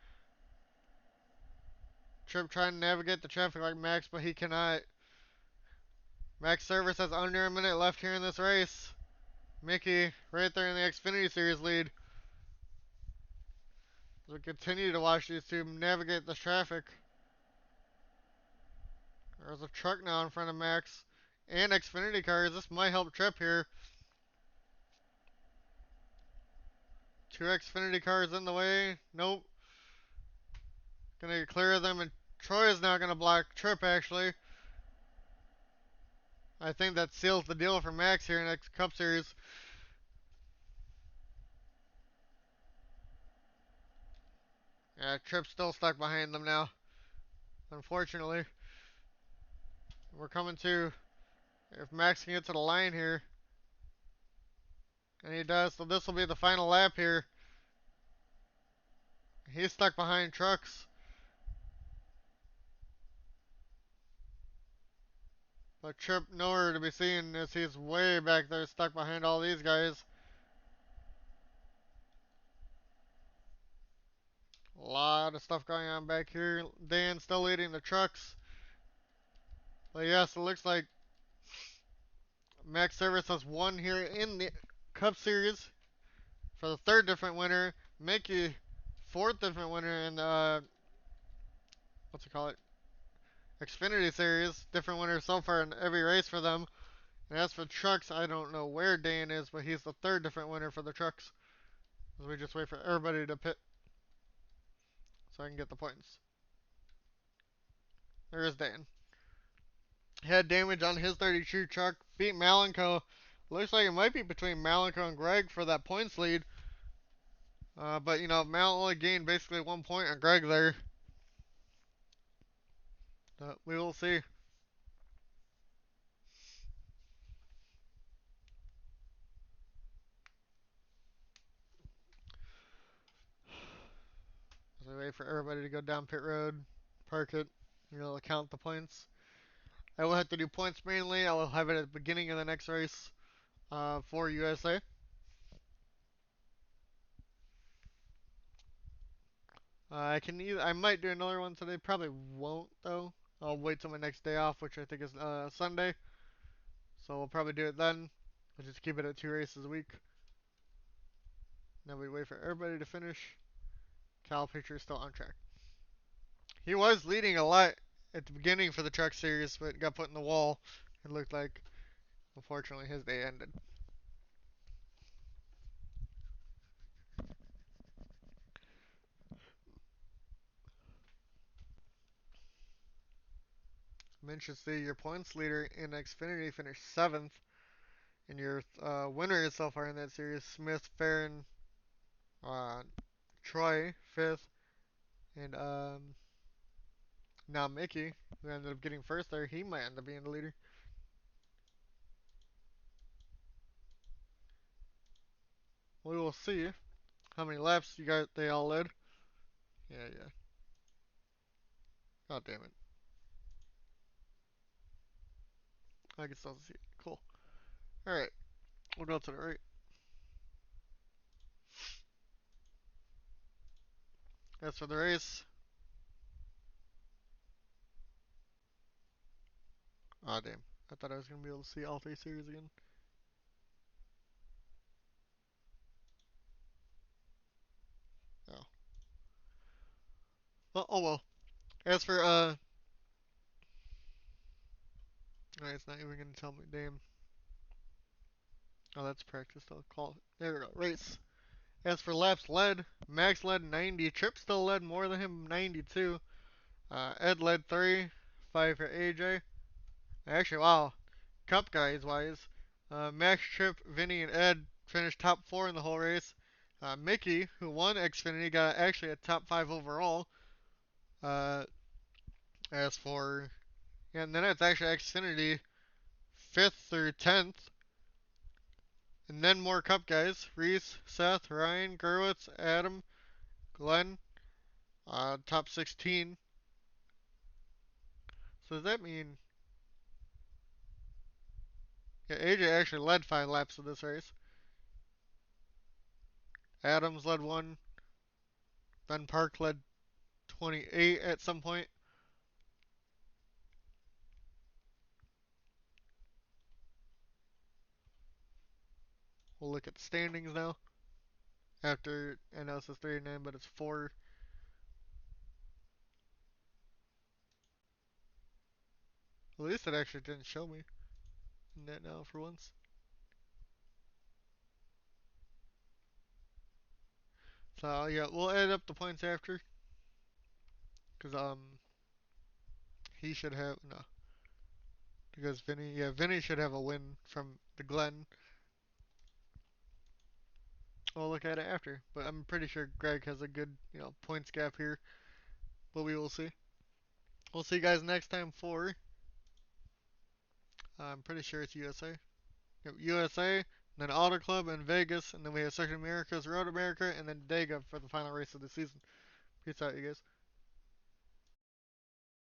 Speaker 1: Trip trying to navigate the traffic like Max, but he cannot. Max Service has under a minute left here in this race. Mickey right there in the Xfinity Series lead. So we continue to watch these two navigate the traffic. There's a truck now in front of Max and Xfinity cars. This might help Trip here. 2 Xfinity cars in the way. Nope. Gonna clear them, and Troy is now gonna block Trip actually. I think that seals the deal for Max here in the Cup Series. Yeah, Trip's still stuck behind them now, unfortunately. We're coming to, if Max can get to the line here, and he does, so this will be the final lap here. He's stuck behind trucks. But Trip nowhere to be seen as he's way back there stuck behind all these guys. A lot of stuff going on back here. Dan still leading the trucks. But yes, it looks like Max Service has won here in the Cup Series for the third different winner. Mickey, fourth different winner in the, what's it called? Xfinity Series. Different winner so far in every race for them. And as for trucks, I don't know where Dan is, but he's the third different winner for the trucks. As we just wait for everybody to pit so I can get the points. There is Dan. Had damage on his 32 truck. Beat Malenko. Looks like it might be between Malenko and Greg for that points lead. But, you know, Mal only gained basically 1 point on Greg there. We will see. As we wait for everybody to go down pit road, park it, you know, count the points. I will have to do points mainly. I will have it at the beginning of the next race for USA. I might do another one today. Probably won't though. I'll wait till my next day off, which I think is Sunday. So we'll probably do it then. We'll just keep it at 2 races a week. Then we wait for everybody to finish. Cal Pitcher is still on track. He was leading a lot at the beginning for the truck series, but got put in the wall. It looked like, unfortunately, his day ended. Manchester, your points leader in Xfinity finished 7th. And your winners so far in that series, Smith, Farron, uh, Troy, 5th. And now Mickey, who ended up getting first there, he might end up being the leader. We will see how many laps you got. They all led. Yeah, yeah. God damn it. I can still see it. Cool. All right, we'll go to the right. As for the race, ah damn. I thought I was gonna be able to see all 3 series again. Oh. Well, oh well. As for it's not even gonna tell me. Damn. Oh, that's practice. I'll call it. There we go. Race. As for laps led, Max led 90. Trip still led more than him, 92. Ed led 3, 5 for AJ. Actually, wow. Cup guys wise, Max, Trip, Vinny, and Ed finished top 4 in the whole race. Mickey, who won Xfinity, got actually a top 5 overall. Uh, as for, yeah, and then it's actually Xfinity 5th through 10th. And then more Cup guys: Reese, Seth, Ryan, Gerwitz, Adam, Glenn, top 16. So does that mean, yeah, AJ actually led 5 laps of this race. Adams led 1. Ben Park led 28 at some point. We'll look at the standings now. After, I know it says 39, but it's 4. At least it actually didn't show me in that now for once. So yeah, we'll add up the points after. Cause he should have no. Because Vinny should have a win from the Glen. We'll look at it after. But I'm pretty sure Greg has a good, points gap here. But we will see. We'll see you guys next time for I'm pretty sure it's USA. Yep, USA, then Auto Club in Vegas, and then we have Circuit America's Road America, and then Dega for the final race of the season. Peace out, you guys.